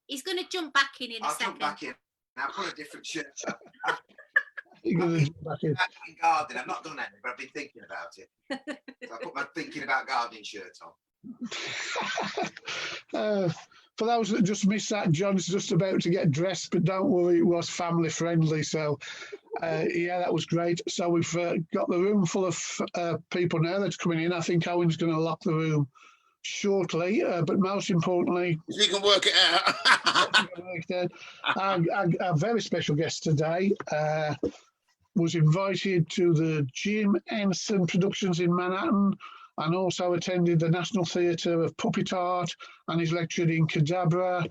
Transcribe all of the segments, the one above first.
He's going to jump back in a second. I'll jump back in. Now put a different shirt on. You're going to jump back in. Gardening. I've not done anything, but I've been thinking about it. So I put my thinking about gardening shirt on. For those that just missed that, John's just about to get dressed, but don't worry, it was family friendly. So, yeah, that was great. So we've got the room full of people now that's coming in. I think Owen's going to lock the room shortly, but most importantly, you can work it out. Our very special guest today was invited to the Jim Henson Productions in Manhattan, and also attended the National Theatre of Puppet Art, and he's lectured in Cadabra,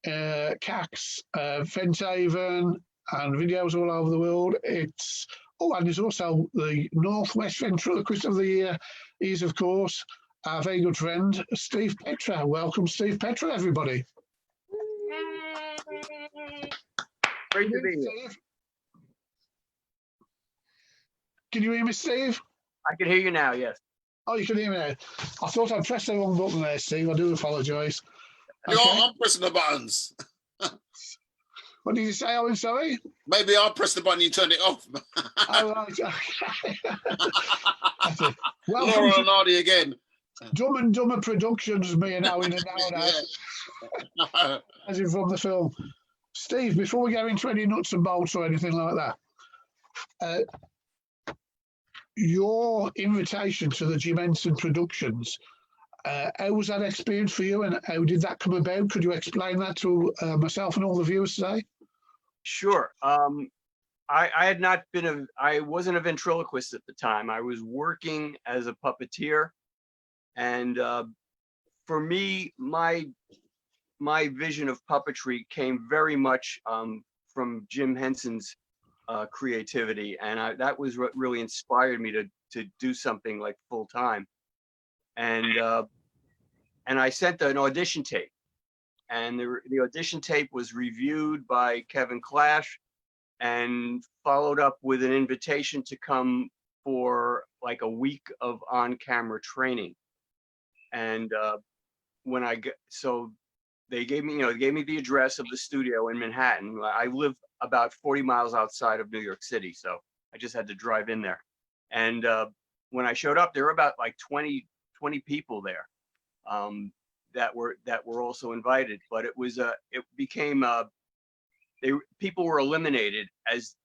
CAX, Fenthaven, and videos all over the world. And he's also the Northwest Ventriloquist of the Year. He's, of course, our very good friend, Steve Petra. Welcome, Steve Petra, everybody. Great to be here. Can you hear me, Steve? I can hear you now, yes. Oh, you can hear me now. I thought I pressed the wrong button there, Steve. I do apologise. Okay. I'm pressing the buttons. What did you say, Owen? Sorry? Maybe I'll press the button, you turn it off. Oh, right. Okay. Welcome Laura and Artie again. Dumb and Dumber Productions, me and Owen and Owen out. As in from the film. Steve, before we go into any nuts and bolts or anything like that, your invitation to the Jim Henson Productions, how was that experience for you, and how did that come about? Could you explain that to myself and all the viewers today? Sure. I wasn't a ventriloquist at the time. I was working as a puppeteer, and for me, my vision of puppetry came very much from Jim Henson's creativity, and that was what really inspired me to do something like full time. And I sent an audition tape, and the audition tape was reviewed by Kevin Clash and followed up with an invitation to come for like a week of on-camera training. And they gave me the address of the studio in Manhattan. I live about 40 miles outside of New York City, so I just had to drive in there. And when I showed up, there were about like 20 people there that were also invited. But people were eliminated as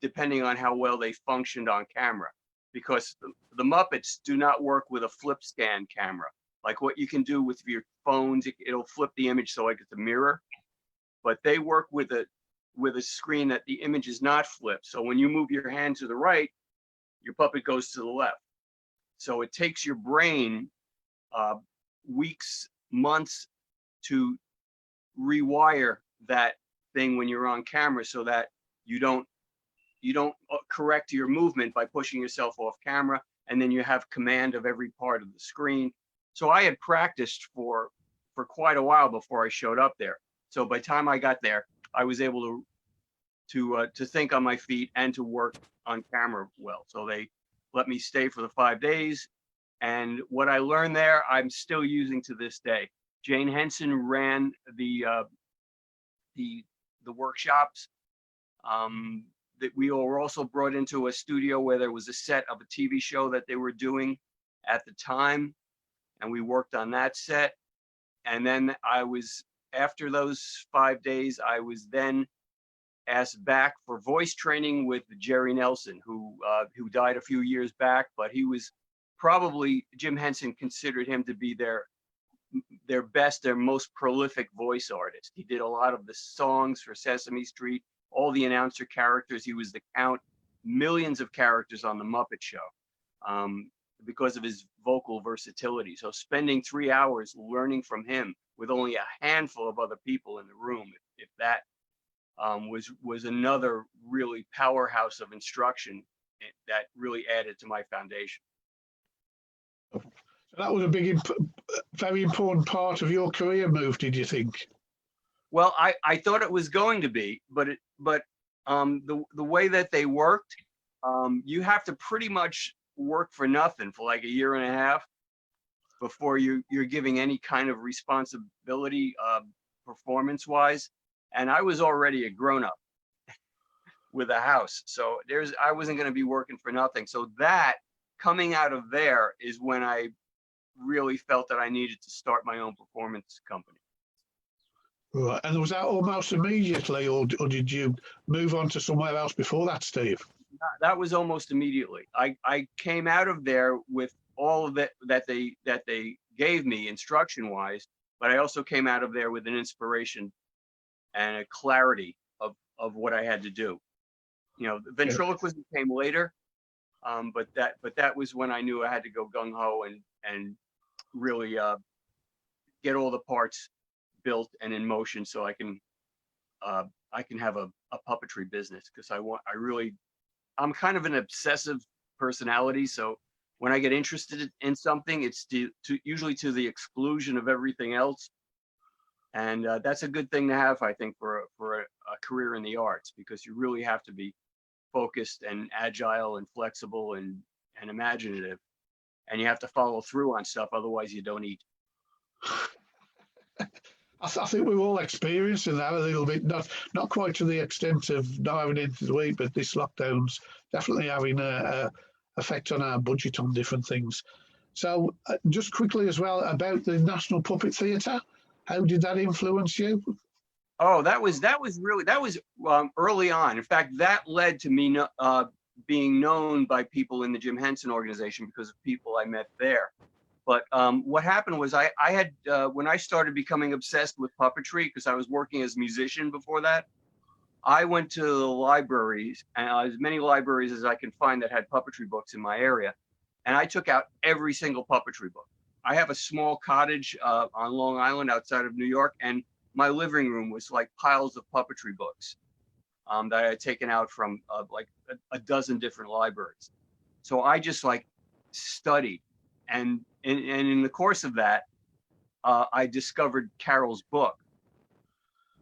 depending on how well they functioned on camera, because the Muppets do not work with a flip scan camera. Like what you can do with your phones, it'll flip the image so like it's a mirror, but they work with a screen that the image is not flipped. So when you move your hand to the right, your puppet goes to the left. So it takes your brain weeks, months to rewire that thing when you're on camera, so that you don't correct your movement by pushing yourself off camera, and then you have command of every part of the screen. So I had practiced for quite a while before I showed up there. So by the time I got there, I was able to think on my feet and to work on camera well. So they let me stay for the 5 days, and what I learned there, I'm still using to this day. Jane Henson ran the workshops. That we were also brought into a studio where there was a set of a TV show that they were doing at the time, and we worked on that set. And then after those 5 days, I was then asked back for voice training with Jerry Nelson, who died a few years back, but he was probably, Jim Henson considered him to be their most prolific voice artist. He did a lot of the songs for Sesame Street, all the announcer characters. He was the Count, millions of characters on the Muppet Show, because of his vocal versatility. So spending 3 hours learning from him with only a handful of other people in the room, if that was another really powerhouse of instruction that really added to my foundation. That was a very important part of your career move, did you think? Well, I thought it was going to be, but the way that they worked, you have to pretty much work for nothing for like a year and a half before you're giving any kind of responsibility performance wise. And I was already a grown up with a house. So I wasn't going to be working for nothing. So that coming out of there is when I really felt that I needed to start my own performance company. Right. And was that almost immediately, or did you move on to somewhere else before that, Steve? That was almost immediately. I came out of there with all of it that they gave me instruction wise, but I also came out of there with an inspiration and a clarity of what I had to do. You know, the ventriloquism came later, but that was when I knew I had to go gung ho and really get all the parts built and in motion so I can have a puppetry business, because I'm kind of an obsessive personality. So when I get interested in something, it's usually to the exclusion of everything else. And that's a good thing to have, I think, for a career in the arts, because you really have to be focused and agile and flexible and imaginative, and you have to follow through on stuff. Otherwise you don't eat. I think we're all experiencing that a little bit, not quite to the extent of not having anything to eat, but this lockdown's definitely having a effect on our budget on different things. So just quickly as well about the National Puppet Theatre, how did that influence you? Oh, that was early on. In fact, that led to me being known by people in the Jim Henson organization because of people I met there. But what happened was I had, when I started becoming obsessed with puppetry, because I was working as a musician before that, I went to the libraries, and as many libraries as I can find that had puppetry books in my area, and I took out every single puppetry book. I have a small cottage on Long Island outside of New York, and my living room was like piles of puppetry books that I had taken out from like a dozen different libraries. So I just like studied. And in the course of that, I discovered Carol's book.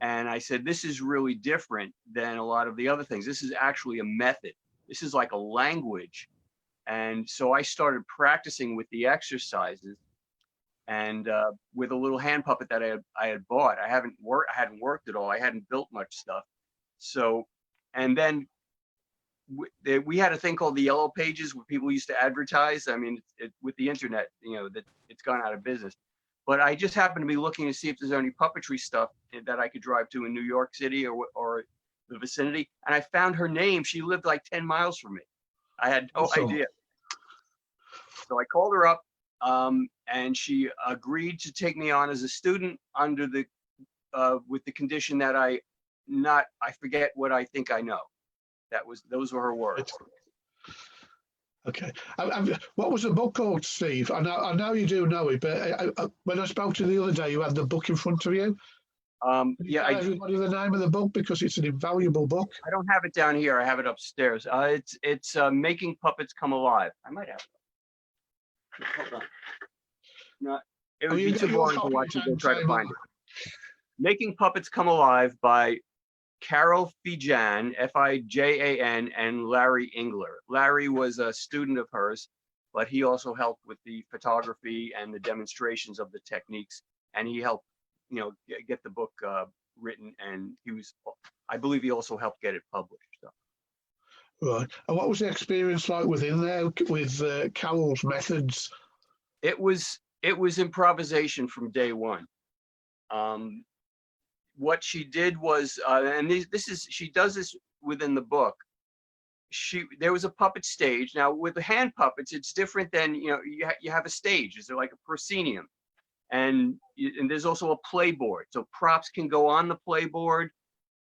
And I said, this is really different than a lot of the other things. This is actually a method. This is like a language. And so I started practicing with the exercises and with a little hand puppet that I had bought. I hadn't worked at all. I hadn't built much stuff. So, and then we had a thing called the Yellow Pages where people used to advertise. I mean, with the internet, you know, that it's gone out of business. But I just happened to be looking to see if there's any puppetry stuff that I could drive to in New York City or the vicinity. And I found her name. She lived like 10 miles from me. I had no idea. So I called her up and she agreed to take me on as a student under the with the condition that I forget what I think I know. Those were her words. Okay. What was the book called, Steve? I know you do know it, but when I spoke to you the other day, you had the book in front of you. Yeah, tell everybody the name of the book, because it's an invaluable book. I don't have it down here. I have it upstairs. It's Making Puppets Come Alive. I might have it. Hold on. No, it would be too boring to watch you go try to find it. Making Puppets Come Alive by Carol Fijan, Fijan, and Larry Engler. Larry was a student of hers, but he also helped with the photography and the demonstrations of the techniques, and he helped, you know, get the book written, and I believe he also helped get it published. So. Right. And what was the experience like within there with Carol's methods? It was improvisation from day one. What she did was, and she does this within the book. There was a puppet stage. Now with the hand puppets, it's different than, you know, you have a stage. It's like a proscenium, and there's also a playboard. So props can go on the playboard,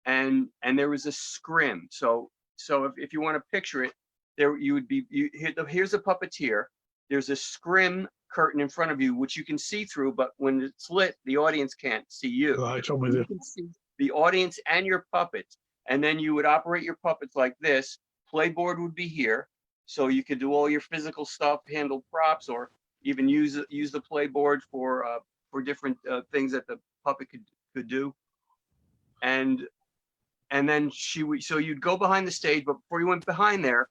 and there was a scrim. So if you want to picture it, here's a puppeteer. There's a scrim curtain in front of you, which you can see through, but when it's lit, the audience can't see you. Right, I'm with you. You can see the audience and your puppets, and then you would operate your puppets like this. Playboard would be here, so you could do all your physical stuff, handle props, or even use the playboard for different things that the puppet could do. And then so you'd go behind the stage, but before you went behind there,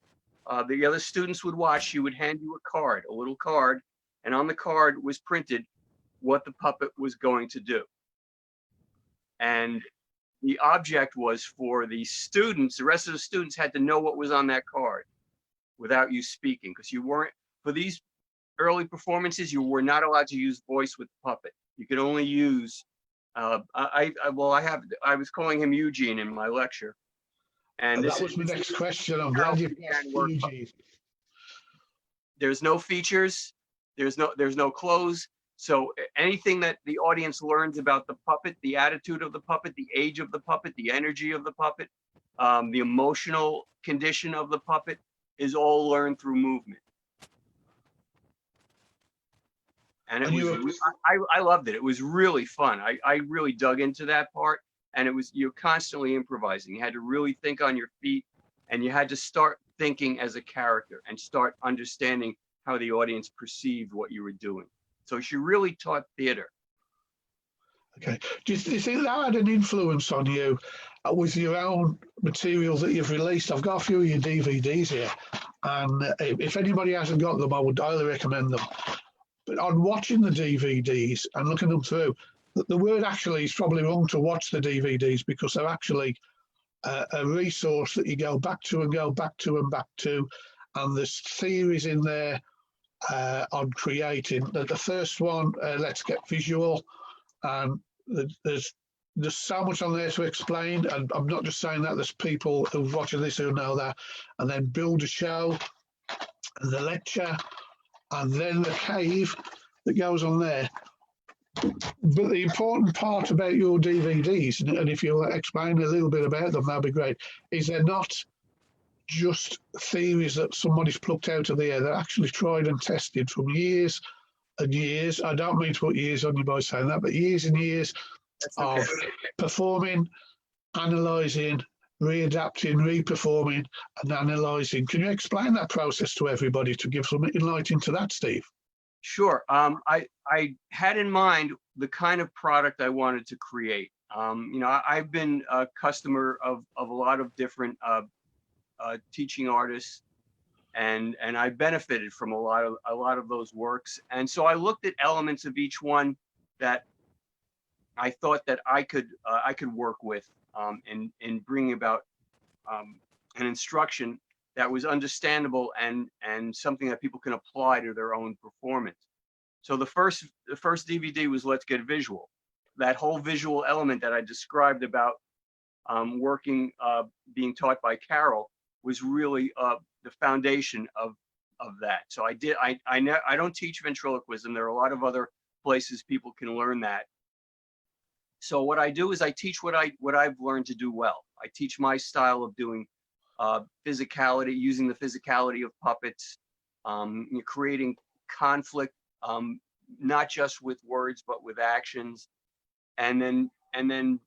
the other students would watch. She would hand you a little card, and on the card was printed what the puppet was going to do. And the object was for the students, the rest of the students had to know what was on that card without you speaking, because you weren't, for these early performances, you were not allowed to use voice with puppet. You could only use, I was calling him Eugene in my lecture. And that was my next question. I'm glad you asked Eugene. There's no features, there's no clothes. So anything that the audience learns about the puppet, the attitude of the puppet, the age of the puppet, the energy of the puppet, the emotional condition of the puppet is all learned through movement. And it was, I loved it. It was really fun. I really dug into that part, and you're constantly improvising. You had to really think on your feet, and you had to start thinking as a character and start understanding how the audience perceived what you were doing. So she really taught theater. Okay. Do you think that had an influence on you with your own materials that you've released? I've got a few of your DVDs here, and if anybody hasn't got them, I would highly recommend them. But on watching the DVDs and looking them through, the word actually is probably wrong to watch the DVDs, because they're actually a resource that you go back to and go back to and back to. And there's theories in there on creating. The first one, Let's Get Visual, and there's so much on there to explain. And I'm not just saying that, there's people who've watching this who know that. And then Build a Show, and the lecture, and then the cave that goes on there. But the important part about your DVDs, and if you'll explain a little bit about them, that'd be great, is they're not just theories that somebody's plucked out of the air. They're actually tried and tested from years and years. I don't mean to put years on you by saying that, but years and years Okay. of performing, analysing, readapting, reperforming, and analysing. Can you explain that process to everybody to give some insight into that, Steve? Sure. I had in mind the kind of product I wanted to create. I've been a customer of a lot of different teaching artists, and I benefited from a lot of those works. And so I looked at elements of each one that I thought that I could work with in bringing about an instruction that was understandable and something that people can apply to their own performance. So the first DVD was Let's Get Visual. That whole visual element that I described about working, being taught by Carol, was really the foundation of that. So I don't teach ventriloquism. There are a lot of other places people can learn that. So what I do is I teach what I've learned to do well. I teach my style of doing physicality, using the physicality of puppets, creating conflict, not just with words but with actions, and then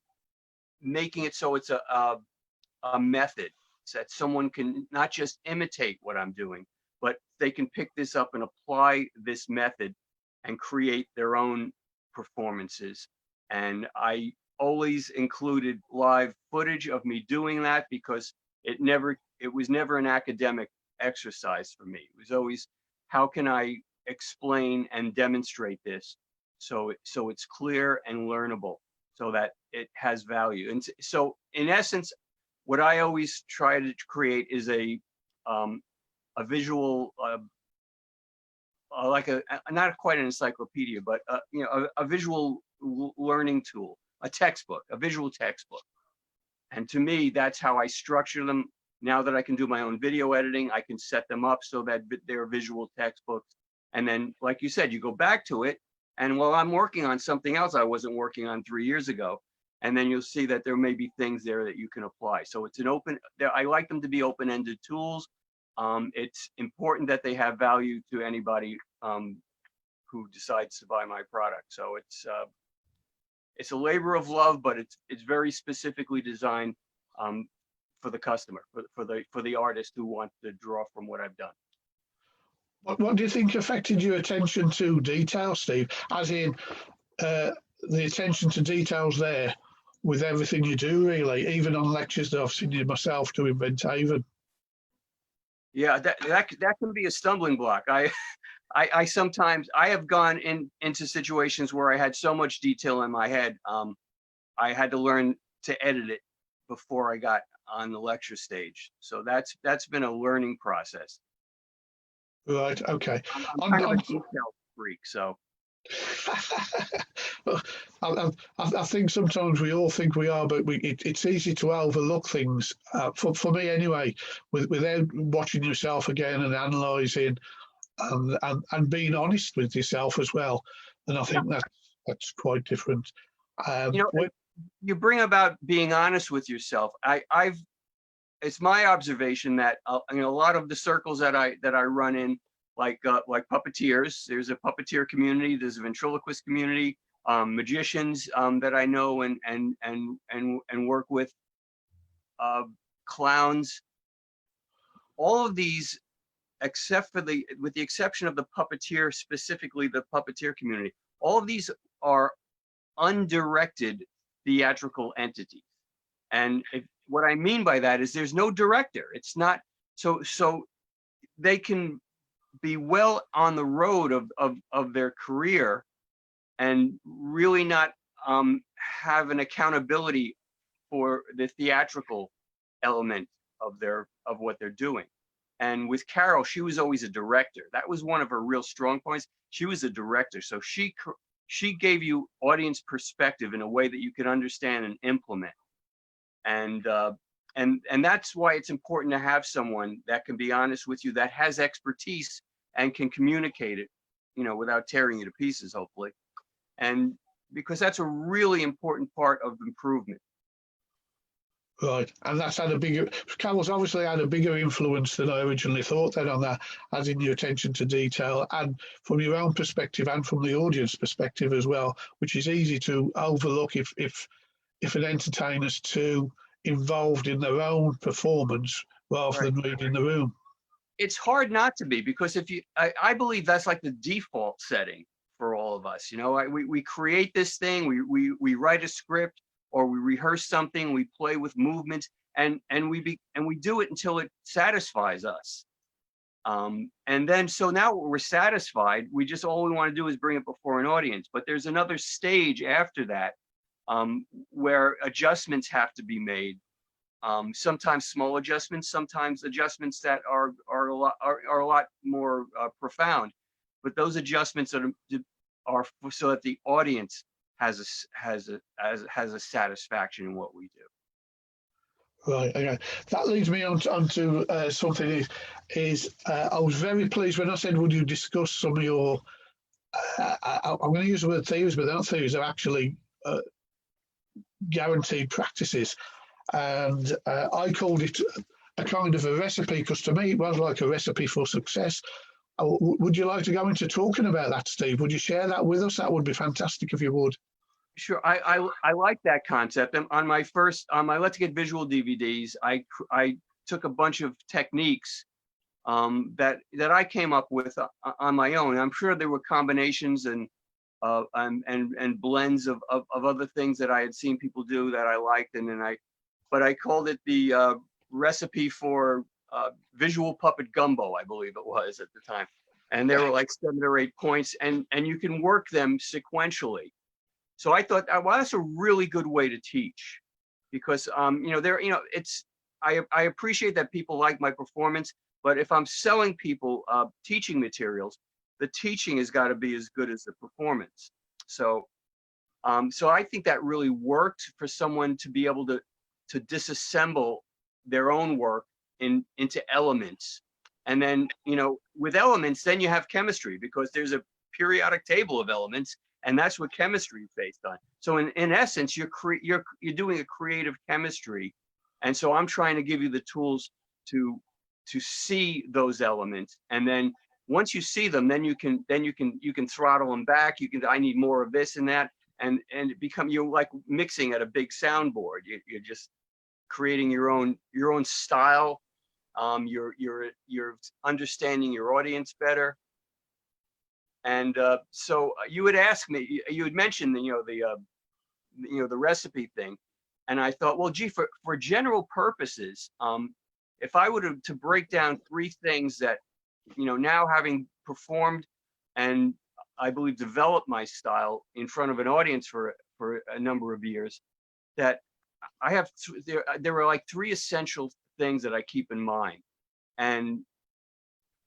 making it so it's a method, so that someone can not just imitate what I'm doing, but they can pick this up and apply this method and create their own performances. And I always included live footage of me doing that, because it was never an academic exercise for me. It was always, how can I explain and demonstrate this so it's clear and learnable, so that it has value. And so in essence, what I always try to create is a visual, like not quite an encyclopedia, but a visual learning tool, a textbook, a visual textbook. And to me, that's how I structure them. Now that I can do my own video editing, I can set them up so that they're visual textbooks. And then, like you said, you go back to it, and while I'm working on something else I wasn't working on 3 years ago, and then you'll see that there may be things there that you can apply. So it's an open, I like them to be open-ended tools. It's important that they have value to anybody who decides to buy my product. So it's a labor of love, but it's very specifically designed for the customer, for the artist who wants to draw from what I've done. What do you think affected your attention to detail, Steve? As in the attention to details there with everything you do, really, even on lectures that I've seen you myself do in Benthaven. Yeah, that can be a stumbling block. I sometimes, I have gone into situations where I had so much detail in my head. I had to learn to edit it before I got on the lecture stage. So that's been a learning process. Right. Okay. I'm On, kind of a on, detail freak, so I think sometimes we all think we are, but it's easy to overlook things. For me, anyway, without watching yourself again and analysing and being honest with yourself as well. And I think that's quite different. you know, you bring about being honest with yourself. It's my observation that you know, a lot of the circles that I run in, like puppeteers, there's a puppeteer community, there's a ventriloquist community, magicians that I know and work with, clowns, all of these, except for with the exception of the puppeteer, specifically the puppeteer community, all of these are undirected theatrical entities. And what I mean by that is there's no director. It's not so they can be well on the road of their career and really not have an accountability for the theatrical element of what they're doing. And with Carol, she was always a director. That was one of her real strong points. She was a director, so she gave you audience perspective in a way that you could understand and implement. And that's why it's important to have someone that can be honest with you, that has expertise and can communicate it, you know, without tearing you to pieces, hopefully. And because that's a really important part of improvement. Right, and that's had Carol's obviously had a bigger influence than I originally thought then on that, as in your attention to detail, and from your own perspective and from the audience perspective as well, which is easy to overlook if an entertainer's too involved in their own performance rather than reading the room. It's hard not to be, because I believe that's like the default setting for all of us. You know, we create this thing, we write a script, or we rehearse something, we play with movements, and we do it until it satisfies us. And then, so now we're satisfied, all we want to do is bring it before an audience. But there's another stage after that, where adjustments have to be made. Sometimes small adjustments, sometimes adjustments that are a lot more profound. But those adjustments are so that the audience has a satisfaction in what we do. Right. Okay. That leads me on to something. I was very pleased when I said, "Would you discuss some of your?" I'm going to use the word theories, but they're not theories. They're actually guaranteed practices, and I called it a kind of a recipe, because to me it was like a recipe for success. Would you like to go into talking about that, Steve? Would you share that with us? That would be fantastic if you would. Sure, I like that concept. And on my Let's Get Visual DVDs, I took a bunch of techniques that I came up with on my own. I'm sure there were combinations and blends of other things that I had seen people do that I liked, but I called it the recipe for visual puppet gumbo, I believe it was at the time. And there were like 7 or 8 points, and you can work them sequentially. So I thought, well, that's a really good way to teach, because I appreciate that people like my performance, but if I'm selling people teaching materials, the teaching has got to be as good as the performance. So I think that really worked for someone to be able to disassemble their own work into elements. And then, with elements, then you have chemistry, because there's a periodic table of elements, and that's what chemistry is based on. So in essence, you're doing a creative chemistry. And so I'm trying to give you the tools to see those elements. And then once you see them, then you can throttle them back. I need more of this and that. And you're like mixing at a big soundboard. You're just creating your own style. You're understanding your audience better. And so you had asked me, you had mentioned the recipe thing, and I thought, well, gee, for general purposes, if I were to break down 3 things that, now having performed and I believe developed my style in front of an audience for a number of years, that I have, there are like 3 essential things that I keep in mind. And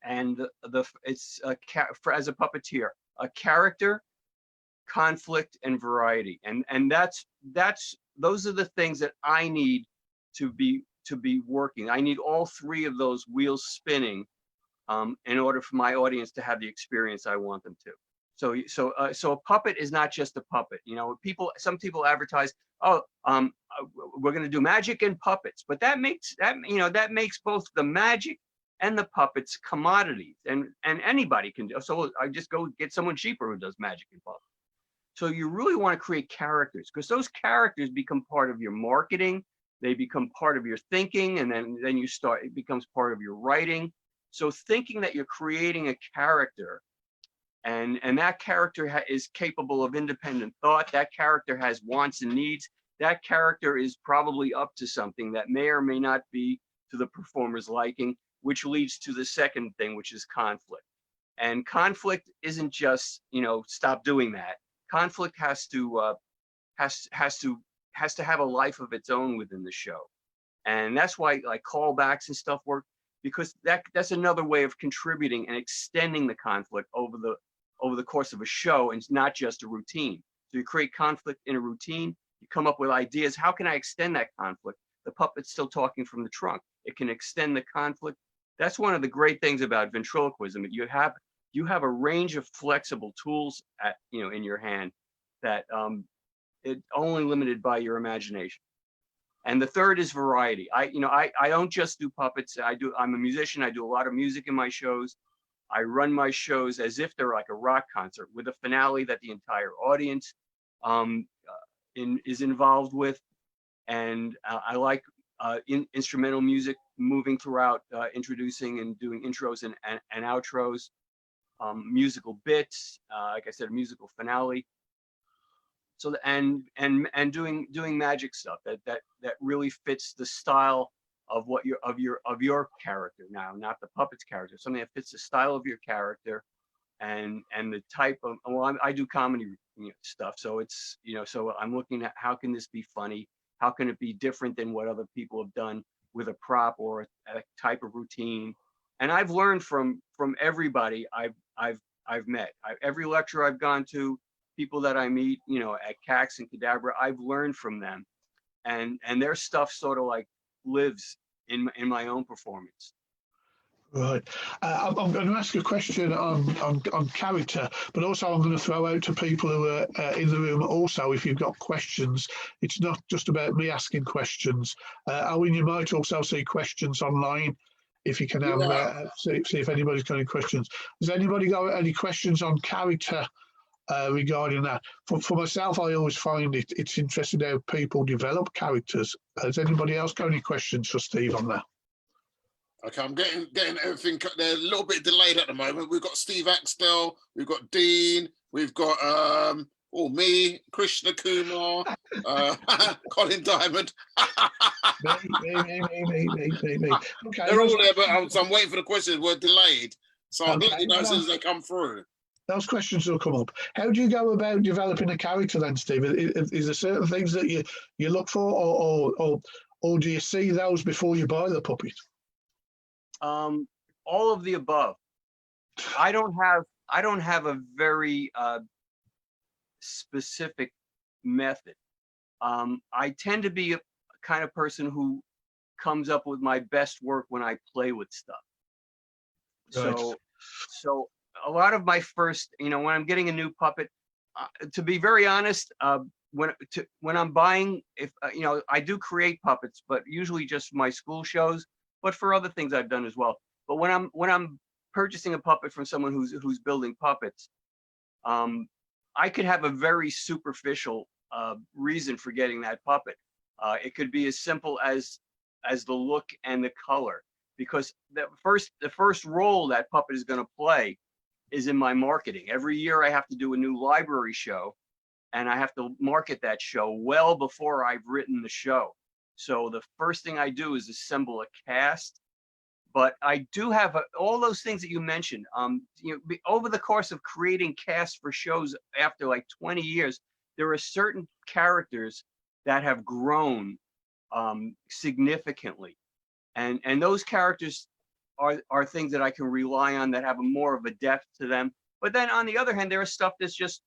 it's as a puppeteer, a character, conflict, and variety. And those are the things that I need to be working. I need all 3 of those wheels spinning in order for my audience to have the experience I want them to. So a puppet is not just a puppet. You know, some people advertise, oh, we're going to do magic and puppets, but that makes both the magic and the puppets commodities, and anybody can do. So I just go get someone cheaper who does magic and puppets. So you really want to create characters, because those characters become part of your marketing. They become part of your thinking, and then it becomes part of your writing. So thinking that you're creating a character, and that character is capable of independent thought, that character has wants and needs, that character is probably up to something that may or may not be to the performer's liking, which leads to the second thing, which is conflict. And conflict isn't just, stop doing that. Conflict has to have a life of its own within the show. And that's why like callbacks and stuff work, because that's another way of contributing and extending the conflict over the course of a show, and it's not just a routine. So you create conflict in a routine, you come up with ideas. How can I extend that conflict? The puppet's still talking from the trunk. It can extend the conflict. That's one of the great things about ventriloquism. You have a range of flexible tools in your hand that it's only limited by your imagination. And the third is variety. I don't just do puppets. I'm a musician. I do a lot of music in my shows. I run my shows as if they're like a rock concert with a finale that the entire audience is involved with. And I like instrumental music moving throughout, introducing and doing intros and outros, musical bits, like I said, a musical finale. So and doing magic stuff that really fits the style of your character. Now, not the puppet's character, something that fits the style of your character and the type of, well, I do comedy stuff. So it's, so I'm looking at how can this be funny? How can it be different than what other people have done with a prop or a type of routine? And I've learned from everybody I've met. Every lecture I've gone to, people that I meet, at CAX and Cadabra, I've learned from them, and their stuff sort of like lives in my own performance. Right. I'm going to ask a question on character, but also I'm going to throw out to people who are in the room also, if you've got questions. It's not just about me asking questions. Owen, you might also see questions online, if you can have see if anybody's got any questions. Has anybody got any questions on character regarding that? For myself, I always find it's interesting how people develop characters. Has anybody else got any questions for Steve on that? Okay, I'm getting everything. They're a little bit delayed at the moment. We've got Steve Axtell, we've got Dean, we've got me, Krishna Kumar, Colin Diamond. me. Okay, they're all there, but I'm waiting for the questions. We're delayed, so I'll let you know as soon as they come through. Those questions will come up. How do you go about developing a character then, Steve? Is there certain things that you look for, or do you see those before you buy the puppet? All of the above. I don't have a very specific method. I tend to be a kind of person who comes up with my best work when I play with stuff. Right. So a lot of my first, when I'm getting a new puppet, to be very honest, when I'm buying, I do create puppets, but usually just for my school shows, but for other things I've done as well. But when I'm purchasing a puppet from someone who's building puppets, I could have a very superficial reason for getting that puppet. It could be as simple as the look and the color, because the first role that puppet is going to play is in my marketing. Every year I have to do a new library show, and I have to market that show well before I've written the show. So the first thing I do is assemble a cast. But I do have all those things that you mentioned. Over the course of creating casts for shows after like 20 years, there are certain characters that have grown significantly. And those characters are things that I can rely on that have more of a depth to them. But then on the other hand, there is stuff that's just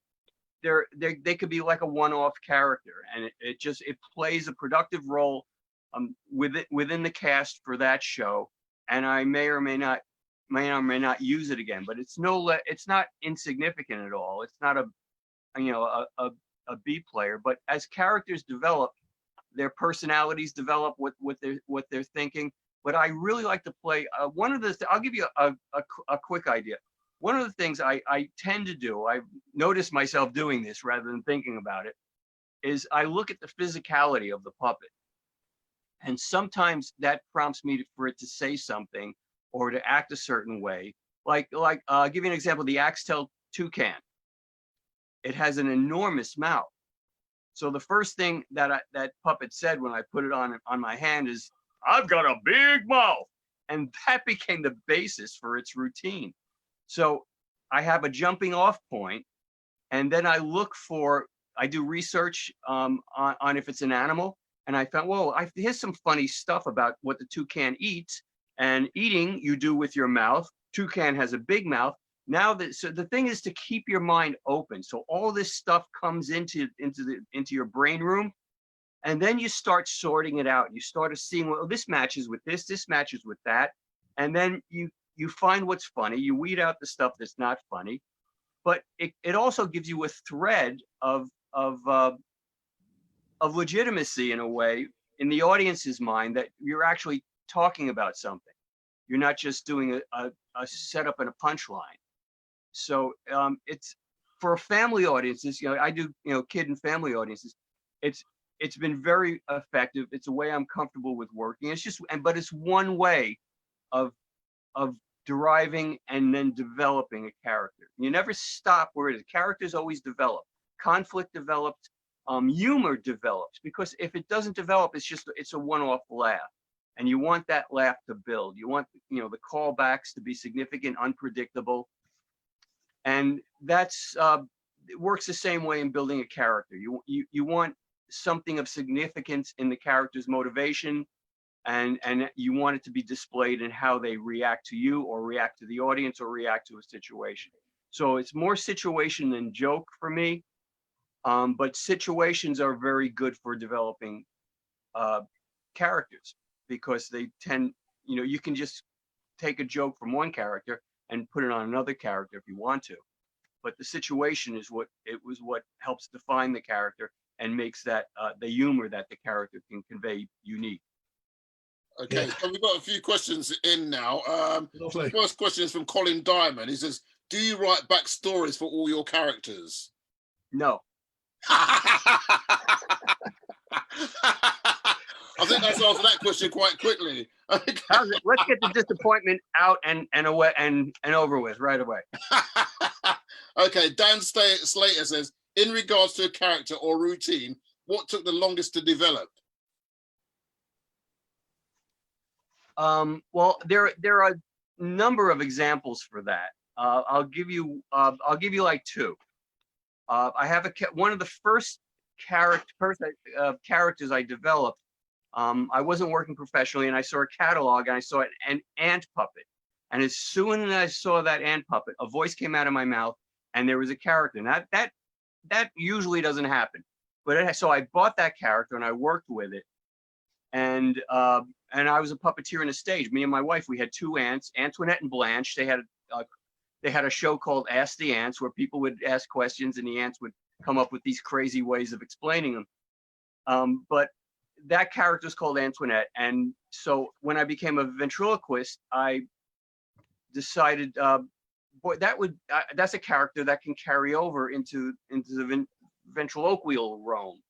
they could be like a one-off character, and it plays a productive role within the cast for that show, and I may or may not use it again. But it's not insignificant at all. It's not a B player. But as characters develop, their personalities develop, what they're thinking. But I really like to play one of the. I'll give you a quick idea. One of the things I tend to do, I've noticed myself doing this rather than thinking about it, is I look at the physicality of the puppet. And sometimes that prompts me for it to say something or to act a certain way. Like I'll give you an example, the Axtel toucan. It has an enormous mouth. So the first thing that puppet said when I put it on my hand is, "I've got a big mouth." And that became the basis for its routine. So I have a jumping off point, and then I do research on if it's an animal, and I found, whoa, here's some funny stuff about what the toucan eats, and eating you do with your mouth. Toucan has a big mouth. Now so the thing is to keep your mind open. So all this stuff comes into your brain room, and then you start sorting it out. You start seeing, well, this matches with this matches with that, and then you find what's funny, you weed out the stuff that's not funny, but it also gives you a thread of legitimacy in a way in the audience's mind, that you're actually talking about something. You're not just doing a setup and a punchline. So it's for family audiences, I do, kid and family audiences. It's been very effective. It's a way I'm comfortable with working. But it's one way of deriving and then developing a character. You never stop where it is. Characters always develop. Conflict develops, humor develops, because if it doesn't develop, it's a one-off laugh. And you want that laugh to build. You want, the callbacks to be significant, unpredictable. And that's, it works the same way in building a character. You want something of significance in the character's motivation, and you want it to be displayed in how they react to you, or react to the audience, or react to a situation. So it's more situation than joke for me, but situations are very good for developing characters, because they tend, you can just take a joke from one character and put it on another character if you want to, but the situation is what helps define the character and makes that the humor that the character can convey unique. Okay, so we've got a few questions in now. Lovely. The first question is from Colin Diamond. He says, "Do you write backstories for all your characters?" No. I think that's answered that question quite quickly. Let's get the disappointment out and away and over with right away. Okay, Dan Slater says, "In regards to a character or routine, what took the longest to develop?" Well, there are a number of examples for that. I'll give you like two. I have one of the first characters I developed. I wasn't working professionally, and I saw a catalog, and I saw an ant puppet. And as soon as I saw that ant puppet, a voice came out of my mouth, and there was a character. Now that usually doesn't happen, but so I bought that character and I worked with it, and I was a puppeteer on the stage. Me and my wife, we had two ants, Antoinette and Blanche. They had a show called Ask the Ants, where people would ask questions and the ants would come up with these crazy ways of explaining them. But that character is called Antoinette. And so when I became a ventriloquist, I decided, boy, that's a character that can carry over into the ventriloquial realm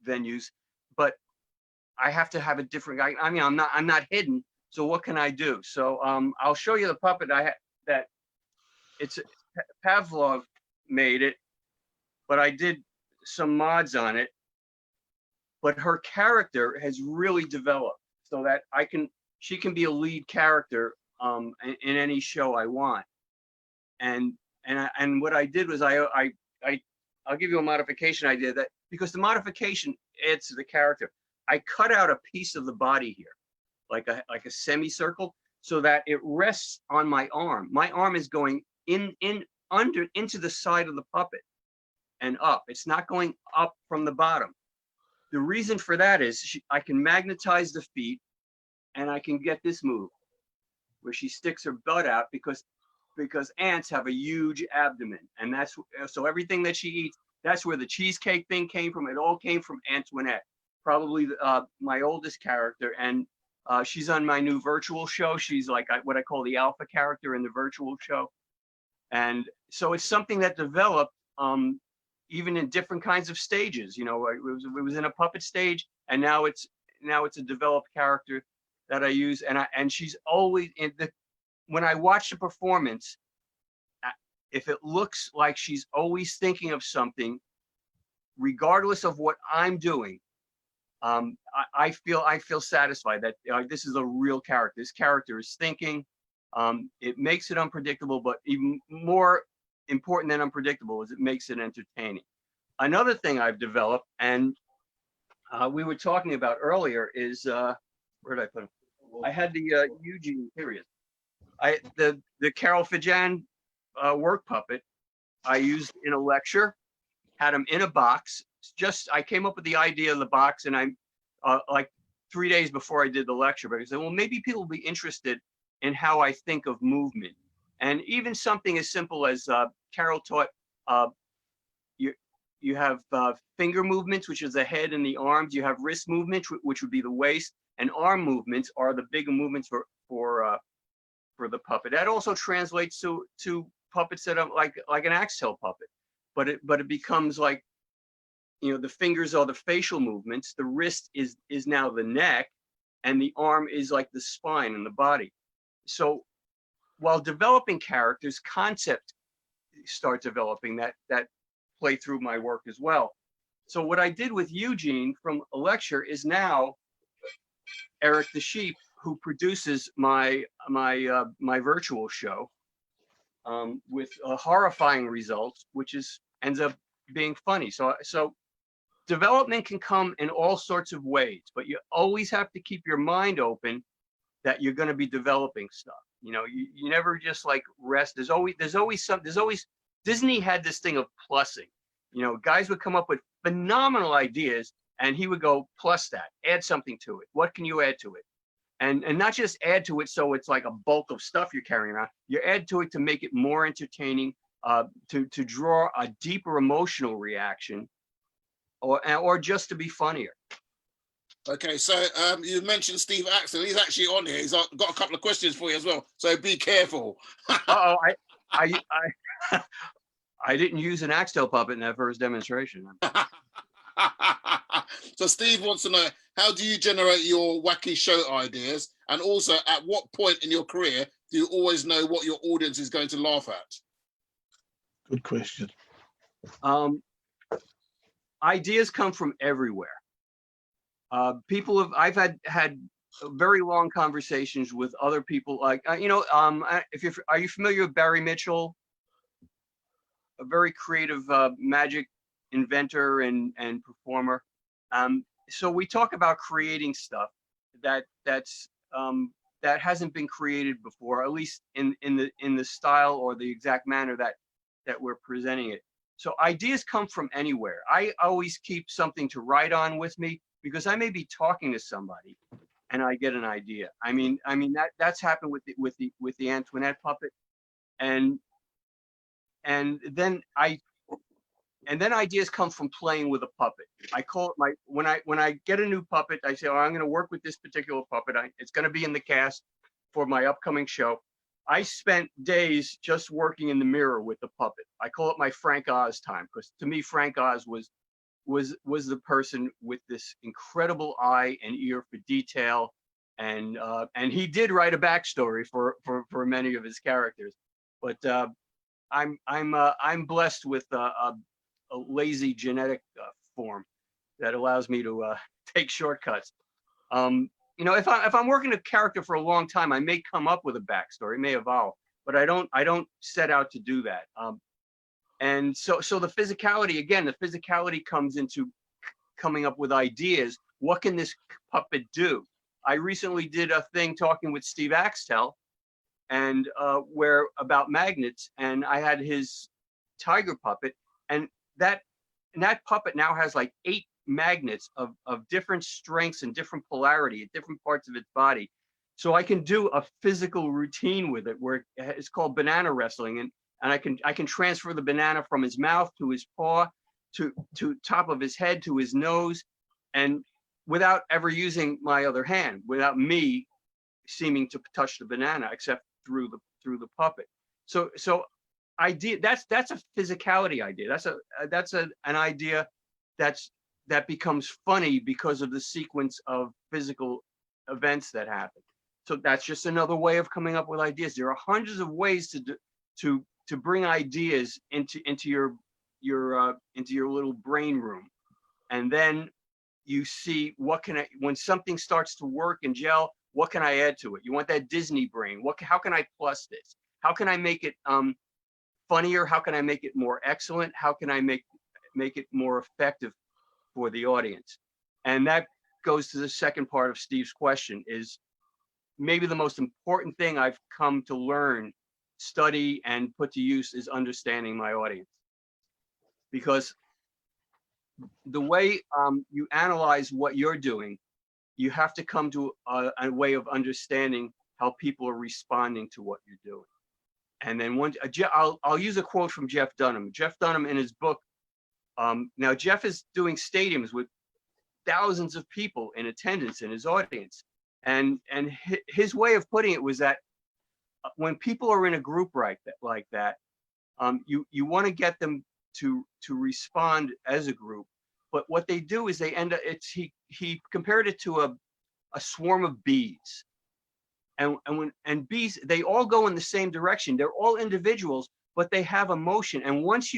venues. But I have to have a different guy. I mean, I'm not hidden. So what can I do? So I'll show you the puppet that it's Pavlov made it, but I did some mods on it. But her character has really developed so that she can be a lead character in any show I want. And what I did was I'll give you a modification I did. That because the modification adds to the character. I cut out a piece of the body here, like a semicircle, so that it rests on my arm. My arm is going into the side of the puppet and up. It's not going up from the bottom. The reason for that is I can magnetize the feet, and I can get this move where she sticks her butt out, because ants have a huge abdomen, and that's so everything that she eats, that's where the cheesecake thing came from. It all came from Antoinette, probably my oldest character, and she's on my new virtual show. She's like what I call the alpha character in the virtual show. And so it's something that developed even in different kinds of stages. You know, it was in a puppet stage, and now it's a developed character that I use. And she's always when I watch the performance, if it looks like she's always thinking of something, regardless of what I'm doing, I feel satisfied that this is a real character. This character is thinking. It makes it unpredictable, but even more important than unpredictable is it makes it entertaining. Another thing I've developed, and we were talking about earlier, is where did I put him? I had the Eugene period. The Carol Fijan work puppet I used in a lecture, had him in a box. I came up with the idea of the box, and I like 3 days before I did the lecture, but I said, well, maybe people will be interested in how I think of movement. And even something as simple as Carol taught, you have finger movements, which is the head and the arms. You have wrist movements, which would be the waist, and arm movements are the bigger movements for the puppet. That also translates to puppets that are like an Axtell puppet, but it becomes like, you know, the fingers are the facial movements, the wrist is now the neck, and the arm is like the spine and the body. So while developing characters, concepts start developing that play through my work as well. So what I did with Eugene from a lecture is now Eric the Sheep, who produces my virtual show, with horrifying results, which ends up being funny. So development can come in all sorts of ways, but you always have to keep your mind open that you're going to be developing stuff. You know, you never just like rest. There's always Disney had this thing of plussing. You know, guys would come up with phenomenal ideas, and he would go, plus that, add something to it. What can you add to it? And not just add to it so it's like a bulk of stuff you're carrying around. You add to it to make it more entertaining, to draw a deeper emotional reaction, or just to be funnier. Okay, so you mentioned Steve Axtell. He's actually on here. He's got a couple of questions for you as well. So be careful. Uh-oh, I didn't use an Axtell puppet in that first demonstration. So Steve wants to know, how do you generate your wacky show ideas? And also, at what point in your career do you always know what your audience is going to laugh at? Good question. Ideas come from everywhere. I've had very long conversations with other people, like, are you familiar with Barry Mitchell? A very creative magic inventor and performer. So we talk about creating stuff that hasn't been created before, at least in the style or the exact manner that we're presenting it. So ideas come from anywhere. I always keep something to write on with me, because I may be talking to somebody and I get an idea. I mean that's happened with the Antoinette puppet, and then ideas come from playing with a puppet. I call it when I get a new puppet, I say, oh, I'm going to work with this particular puppet. It's going to be in the cast for my upcoming show. I spent days just working in the mirror with the puppet. I call it my Frank Oz time, because to me, Frank Oz was the person with this incredible eye and ear for detail, and he did write a backstory for many of his characters. But I'm blessed with a lazy genetic form that allows me to take shortcuts. If I'm working a character for a long time, I may come up with a backstory, it may evolve, but I don't set out to do that. And so the physicality, again, comes into coming up with ideas. What can this puppet do? I recently did a thing talking with Steve Axtell and where about magnets, and I had his tiger puppet, and that puppet now has like 8 magnets of different strengths and different polarity at different parts of its body. So I can do a physical routine with it where it's called banana wrestling, and I can transfer the banana from his mouth to his paw to top of his head to his nose, and without ever using my other hand, without me seeming to touch the banana except through the puppet. So that's a physicality idea. That's an idea that becomes funny because of the sequence of physical events that happen. So that's just another way of coming up with ideas. There are hundreds of ways to bring ideas into your little brain room, and then you see when something starts to work and gel, what can I add to it? You want that Disney brain. How can I plus this? How can I make it funnier? How can I make it more excellent? How can I make it more effective for the audience? And that goes to the second part of Steve's question, is maybe the most important thing I've come to learn, study, and put to use is understanding my audience. Because the way you analyze what you're doing, you have to come to a way of understanding how people are responding to what you're doing. And then I'll use a quote from Jeff Dunham. Jeff Dunham in his book, now Jeff is doing stadiums with thousands of people in attendance in his audience. And his way of putting it was that when people are in a group like that, you want to get them to respond as a group. But what they do is they end up, he compared it to a swarm of bees. And bees, they all go in the same direction. They're all individuals, but they have emotion. And once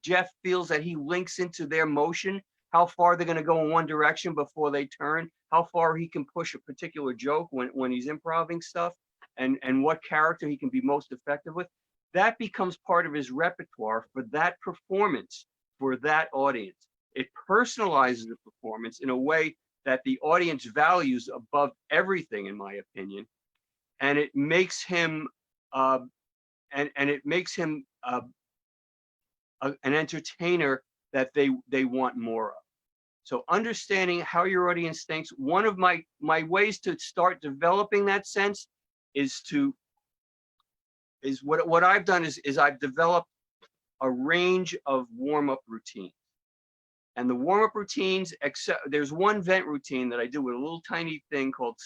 Jeff feels that he links into their motion, how far they're going to go in one direction before they turn, how far he can push a particular joke when he's improvising stuff, and what character he can be most effective with, that becomes part of his repertoire for that performance, for that audience. It personalizes the performance in a way that the audience values above everything, in my opinion, and it makes him an entertainer that they want more of. So understanding how your audience thinks, one of my ways to start developing that sense is what I've done is I've developed a range of warm-up routines. And the warm-up routines, except there's one vent routine that I do with a little tiny thing called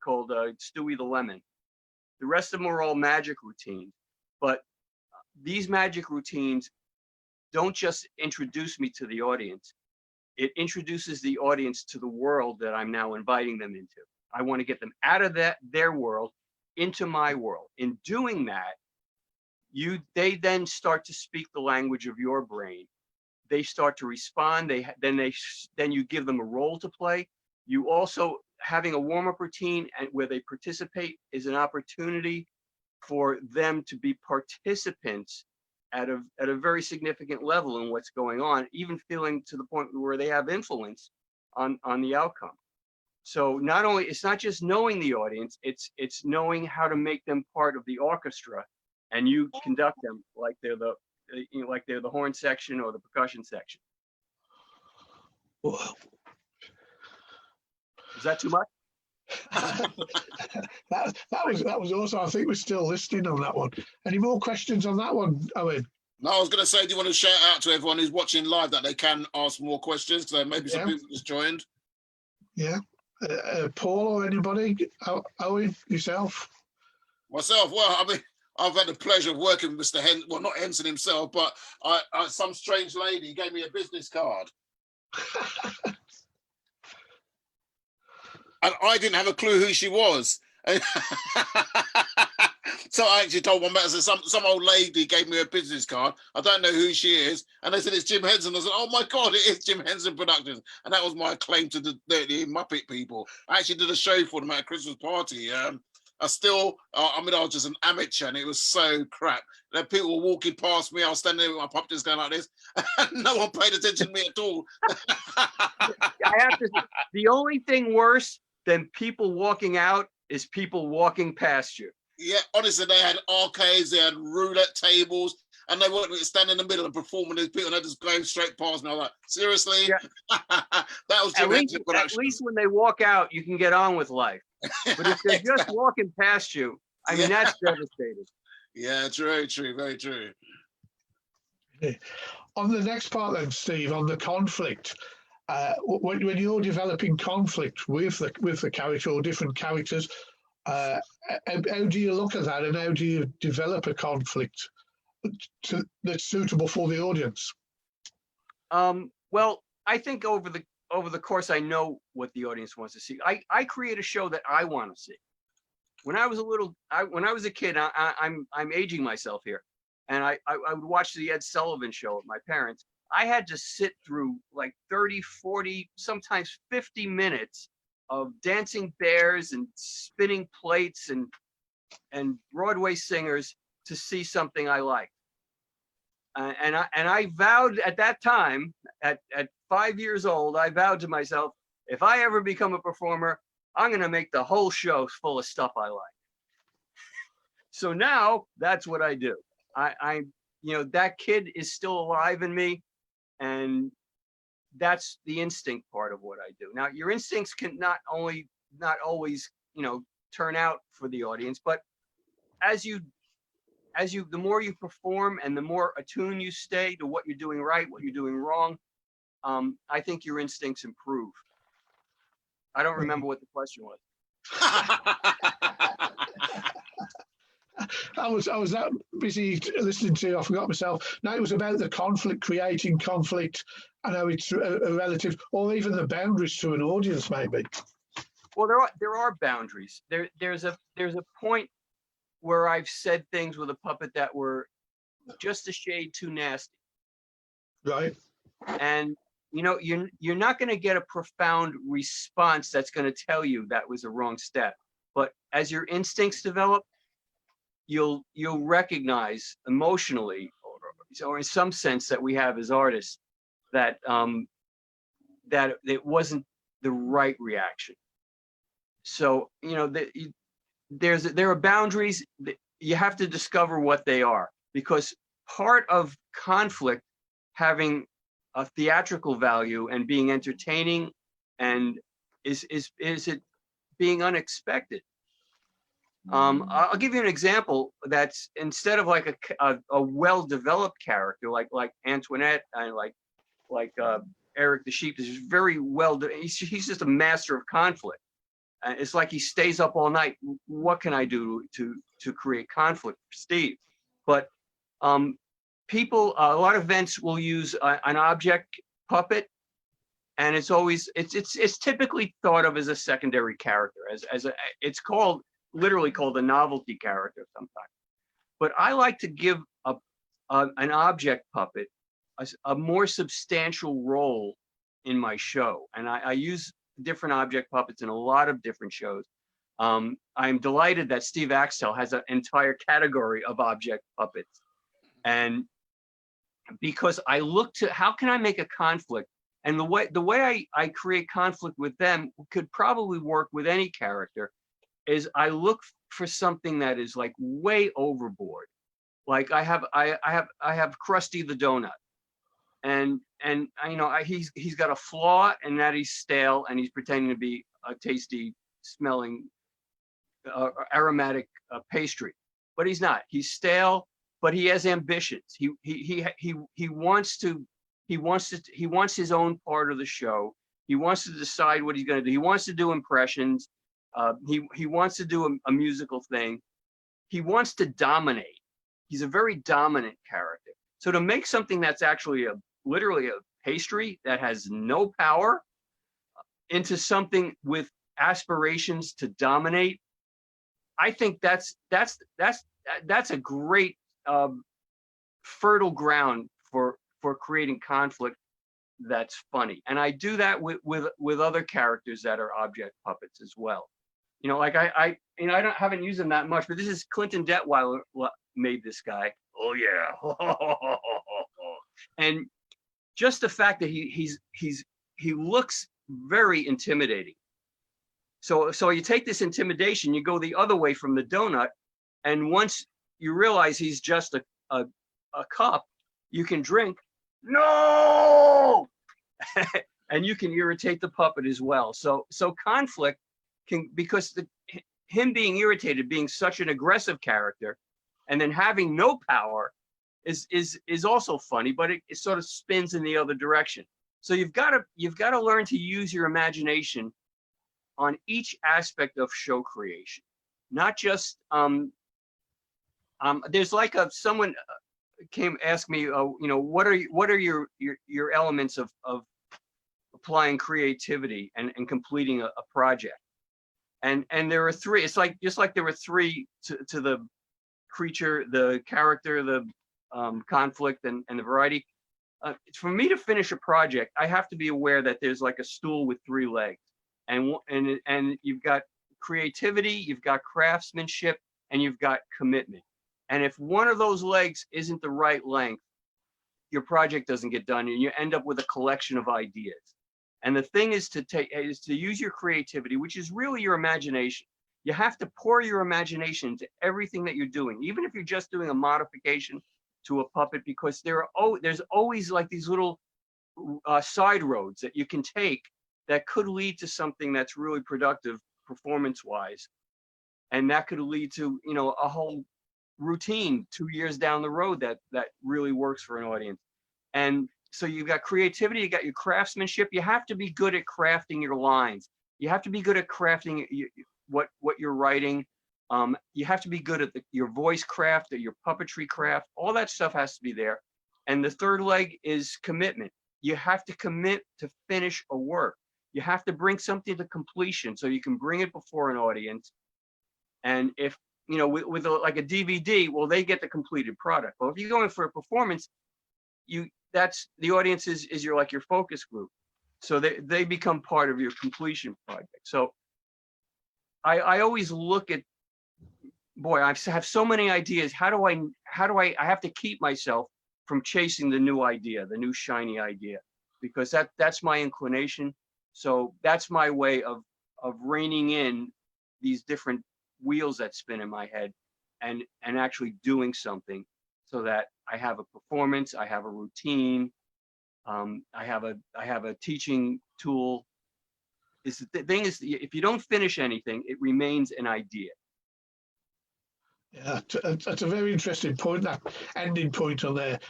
Stewie the Lemon. The rest of them are all magic routines. But these magic routines don't just introduce me to the audience. It introduces the audience to the world that I'm now inviting them into. I want to get them out of their world into my world. In doing that, they then start to speak the language of your brain. They start to respond. Then you give them a role to play. You also, having a warm-up routine and where they participate is an opportunity for them to be participants at a very significant level in what's going on, even feeling to the point where they have influence on the outcome. So it's not just knowing the audience, it's knowing how to make them part of the orchestra, and you conduct them like they're the horn section or the percussion section. Well, is that too much? that was also, I think we're still listening on that one. Any more questions on that one, Owen? No, I was going to say, do you want to shout out to everyone who's watching live that they can ask more questions? So maybe some people just joined. Yeah. Paul or anybody? Owen, yourself? Myself, well, I mean, I've had the pleasure of working with Mr. Henson, well, not Henson himself, but some strange lady gave me a business card. And I didn't have a clue who she was. So I actually told one better, so some old lady gave me a business card. I don't know who she is. And they said, it's Jim Henson. I said, oh my God, it is Jim Henson Productions. And that was my claim to the Muppet people. I actually did a show for them at a Christmas party. I still, I mean, I was just an amateur, and it was so crap. Then people were walking past me. I was standing there with my puppet just going like this, and no one paid attention to me at all. I have to say, the only thing worse than people walking out is people walking past you. Yeah, honestly, they had arcades, they had roulette tables, and they weren't standing in the middle and performing. These people, and they're just going straight past me. I was like, seriously? Yeah. That was At just least when they walk out, you can get on with life. But if they're just walking past you, I mean, that's devastating. Yeah, true, very true. On the next part then, Steve, on the conflict, when you're developing conflict with the character or different characters, how do you look at that, and how do you develop a conflict that's suitable for the audience? Well, I think over the course, I know what the audience wants to see. I create a show that I want to see. When I was a kid, I'm aging myself here, and I would watch the Ed Sullivan Show with my parents. I had to sit through like 30, 40, sometimes 50 minutes of dancing bears and spinning plates and Broadway singers to see something I liked. And I vowed at that time, at 5 years old, I vowed to myself, if I ever become a performer, I'm going to make the whole show full of stuff I like. So now that's what I do. That kid is still alive in me, and that's the instinct part of what I do. Now, your instincts can not always, turn out for the audience, but the more you perform and the more attuned you stay to what you're doing right, what you're doing wrong, I think your instincts improve. I don't remember what the question was. I was that busy listening to you, I forgot myself. No, it was about the conflict, creating conflict, and how it's a relative, or even the boundaries to an audience, maybe. Well, there are boundaries. There's a point where I've said things with a puppet that were just a shade too nasty. Right. And you're not going to get a profound response that's going to tell you that was a wrong step. But as your instincts develop, you'll recognize emotionally, or in some sense that we have as artists, that that it wasn't the right reaction. So there are boundaries. You have to discover what they are, because part of conflict having a theatrical value and being entertaining and is it being unexpected. I'll give you an example that's, instead of like a well-developed character like Antoinette and like Eric the Sheep, is very well. He's just a master of conflict. It's like he stays up all night. What can I do to create conflict for Steve? But people, a lot of events will use an object puppet, and it's typically thought of as a secondary character, it's literally called a novelty character sometimes. But I like to give an object puppet a more substantial role in my show, and I use different object puppets in a lot of different shows. I'm delighted that Steve Axtell has an entire category of object puppets, and because I look to how can I make a conflict, and the way I create conflict with them could probably work with any character, is I look for something that is like way overboard. Like I have Krusty the Donut, and he's got a flaw in that he's stale, and he's pretending to be a tasty smelling aromatic pastry, but he's not. He's stale, but he has ambitions. He wants his own part of the show. He wants to decide what he's going to do. He wants to do impressions. He wants to do a musical thing. He wants to dominate. He's a very dominant character. So to make something that's actually literally a pastry that has no power into something with aspirations to dominate, I think that's a great fertile ground for creating conflict that's funny. And I do that with other characters that are object puppets as well. You know, like you know, haven't used him that much, but this is Clinton Detweiler made this guy. Oh yeah. And just the fact that he looks very intimidating. So you take this intimidation, you go the other way from the donut, and once you realize he's just a cup, you can drink. No, and you can irritate the puppet as well. So conflict can, because him being irritated, being such an aggressive character, and then having no power is also funny, but it sort of spins in the other direction. So you've got to learn to use your imagination on each aspect of show creation, not just there's like someone came asked me, you know, what are your elements of applying creativity and completing a project, and there are three. It's like just like there were three to the creature, the character, the conflict, and the variety. For me to finish a project, I have to be aware that there's like a stool with three legs, and you've got creativity, you've got craftsmanship, and you've got commitment. And if one of those legs isn't the right length, your project doesn't get done, and you end up with a collection of ideas. And the thing is to use your creativity, which is really your imagination. You have to pour your imagination into everything that you're doing, even if you're just doing a modification to a puppet, because there's always like these little side roads that you can take that could lead to something that's really productive performance-wise, and that could lead to, you know, a whole routine 2 years down the road that really works for an audience. And so you've got creativity, you got your craftsmanship. You have to be good at crafting your lines. You have to be good at crafting what you're writing. You have to be good at your voice craft, your puppetry craft. All that stuff has to be there. And the third leg is commitment. You have to commit to finish a work. You have to bring something to completion so you can bring it before an audience. And if, you know, with like a DVD, well, they get the completed product. Well, if you're going for a performance, that's the audience is your like your focus group. So they become part of your completion project. So I always look at, boy, I have so many ideas. How do I have to keep myself from chasing the new idea, the new shiny idea, because that's my inclination. So that's my way of reining in these different wheels that spin in my head and actually doing something so that I have a performance, I have a routine, I have a teaching tool. The thing is, if you don't finish anything, it remains an idea. Yeah, that's a very interesting point, that ending point on there.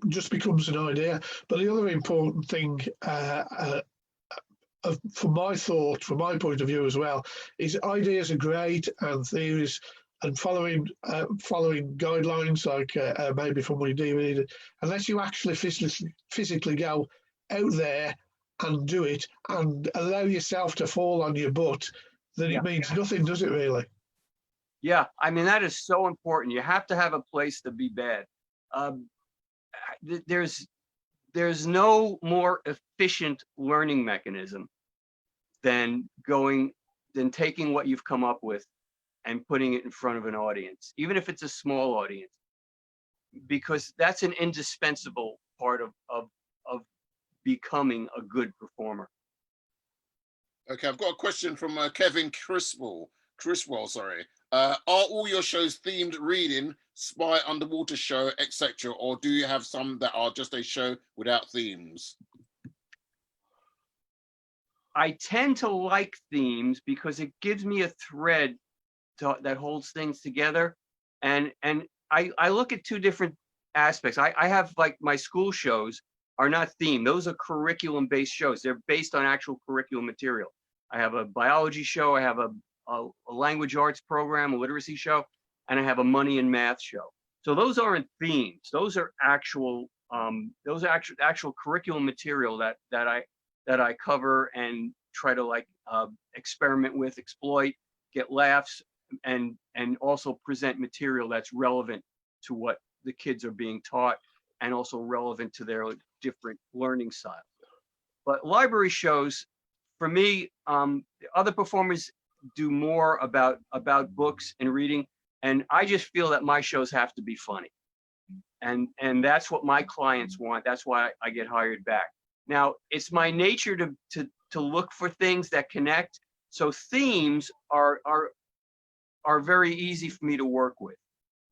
Just becomes an idea. But the other important thing, from my point of view as well, is ideas are great and theories and following guidelines like maybe from what you do, unless you actually physically go out there and do it and allow yourself to fall on your butt, then it means nothing, does it really? Yeah, I mean, that is so important. You have to have a place to be bad. There's no more efficient learning mechanism than taking what you've come up with and putting it in front of an audience, even if it's a small audience, because that's an indispensable part of becoming a good performer. Okay, I've got a question from Kevin Criswell, sorry. Are all your shows themed reading, spy, underwater show, etc., or do you have some that are just a show without themes? I tend to like themes because it gives me a thread that holds things together, and I look at two different aspects. I have, like, my school shows are not themed; those are curriculum-based shows. They're based on actual curriculum material. I have a biology show, I have a language arts program, a literacy show, and I have a money and math show. So those aren't themes; those are actual curriculum material that I cover and try to, like, experiment with, exploit, get laughs, and also present material that's relevant to what the kids are being taught and also relevant to their different learning styles. But library shows, for me, other performers do more about books and reading, and I just feel that my shows have to be funny, and that's what my clients want. That's why I get hired back. Now, it's my nature to look for things that connect. So themes are very easy for me to work with.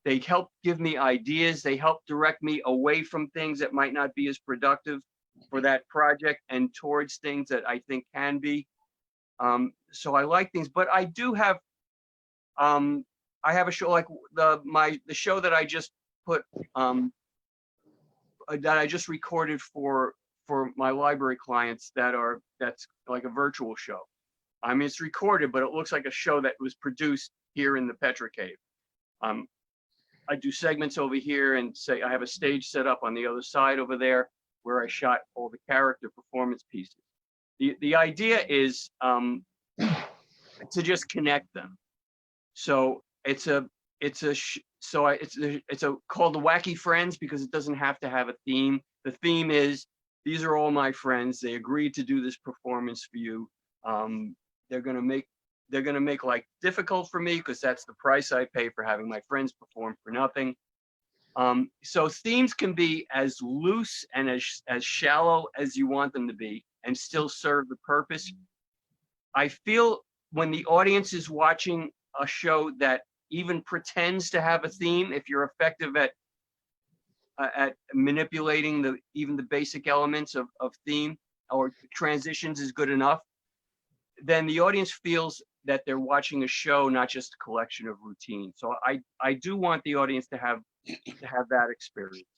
They help give me ideas. They help direct me away from things that might not be as productive for that project and towards things that I think can be. So I like things, but I do have, I have a show like the show that I just put, that I just recorded for my library clients that's like a virtual show. I mean, it's recorded, but it looks like a show that was produced here in the Petra Cave. I do segments over here, and say I have a stage set up on the other side over there where I shot all the character performance pieces. The idea is to just connect them. So it's called the Wacky Friends because it doesn't have to have a theme. The theme is, these are all my friends. They agreed to do this performance for you. They're gonna make life difficult for me because that's the price I pay for having my friends perform for nothing. So themes can be as loose and as shallow as you want them to be and still serve the purpose. I feel when the audience is watching a show that even pretends to have a theme, if you're effective at manipulating even the basic elements of theme or transitions is good enough, then the audience feels that they're watching a show, not just a collection of routine. So I do want the audience to have that experience.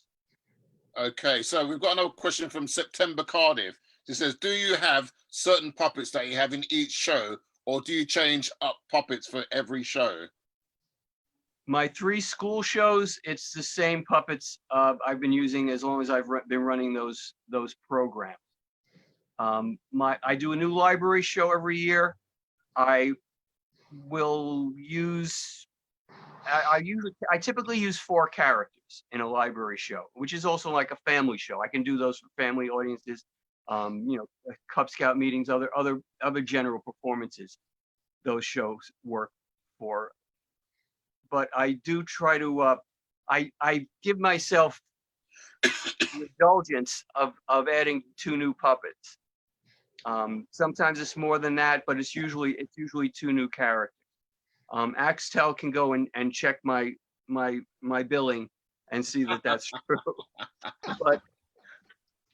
Okay, so we've got another question from September Cardiff. It says, do you have certain puppets that you have in each show, or do you change up puppets for every show? My 3 school shows, it's the same puppets I've been using as long as I've been running those programs. I do a new library show every year. I will use, I typically use 4 characters in a library show, which is also like a family show. I can do those for family audiences, you know, Cub Scout meetings, other general performances. Those shows work for. But I do try to, I give myself the indulgence of adding 2 new puppets. Sometimes it's more than that, but it's usually 2 new characters. Axtel can go and check my billing and see that that's true.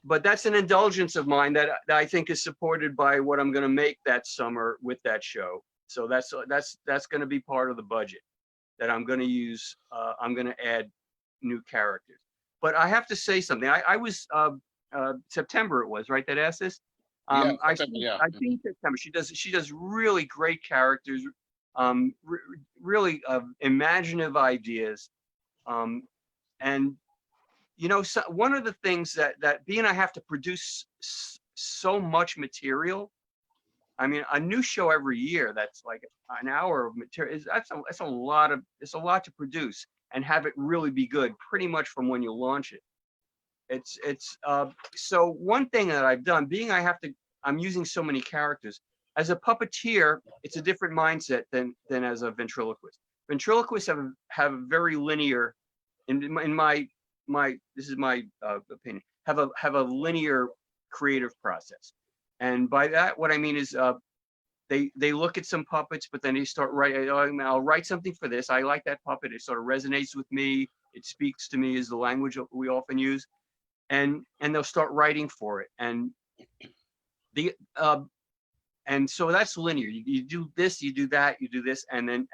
But that's an indulgence of mine that I think is supported by what I'm going to make that summer with that show. So that's going to be part of the budget that I'm going to use. I'm going to add new characters. But I have to say something. I was September it was, right, that asked this. Yeah, I think September. She does really great characters, really imaginative ideas, and you know, so one of the things that Bea and I have to produce so much material. I mean, a new show every year that's like an hour of material that's a lot to produce and have it really be good pretty much from when you launch it. So one thing that I've done, being I'm using so many characters as a puppeteer, it's a different mindset than as a ventriloquist. Ventriloquists have a very linear, in my this is my opinion, have a linear creative process. And by that, what I mean is they look at some puppets, but then they start writing. I'll write something for this. I like that puppet. It sort of resonates with me. It speaks to me is the language we often use. And they'll start writing for it. And so that's linear. You do this, you do that, you do this, and then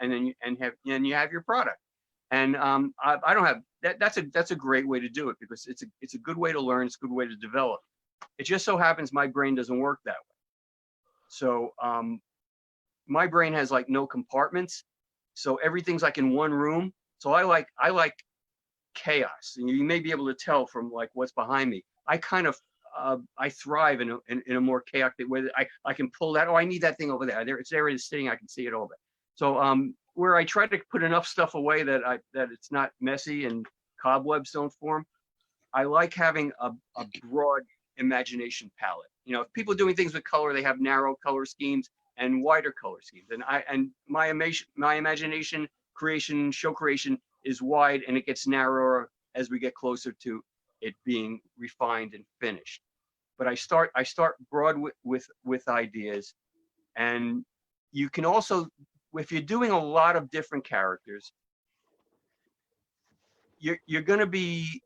you have your product. And I don't have that. That's a great way to do it because it's a good way to learn. It's a good way to develop. It just so happens my brain doesn't work that way. So my brain has like no compartments. So everything's like in one room. So I like chaos. And you may be able to tell from like what's behind me. I kind of I thrive in a more chaotic way. That I can pull that. Oh, I need that thing over there. It's there. It's sitting. I can see it over. So where I try to put enough stuff away that it's not messy and cobwebs don't form. I like having a broad imagination palette. you know, if people are doing things with color, they have narrow color schemes and wider color schemes. And my imagination creation, show creation is wide, and it gets narrower as we get closer to it being refined and finished. But I start broad with ideas, and you can also, if you're doing a lot of different characters, you're going to be,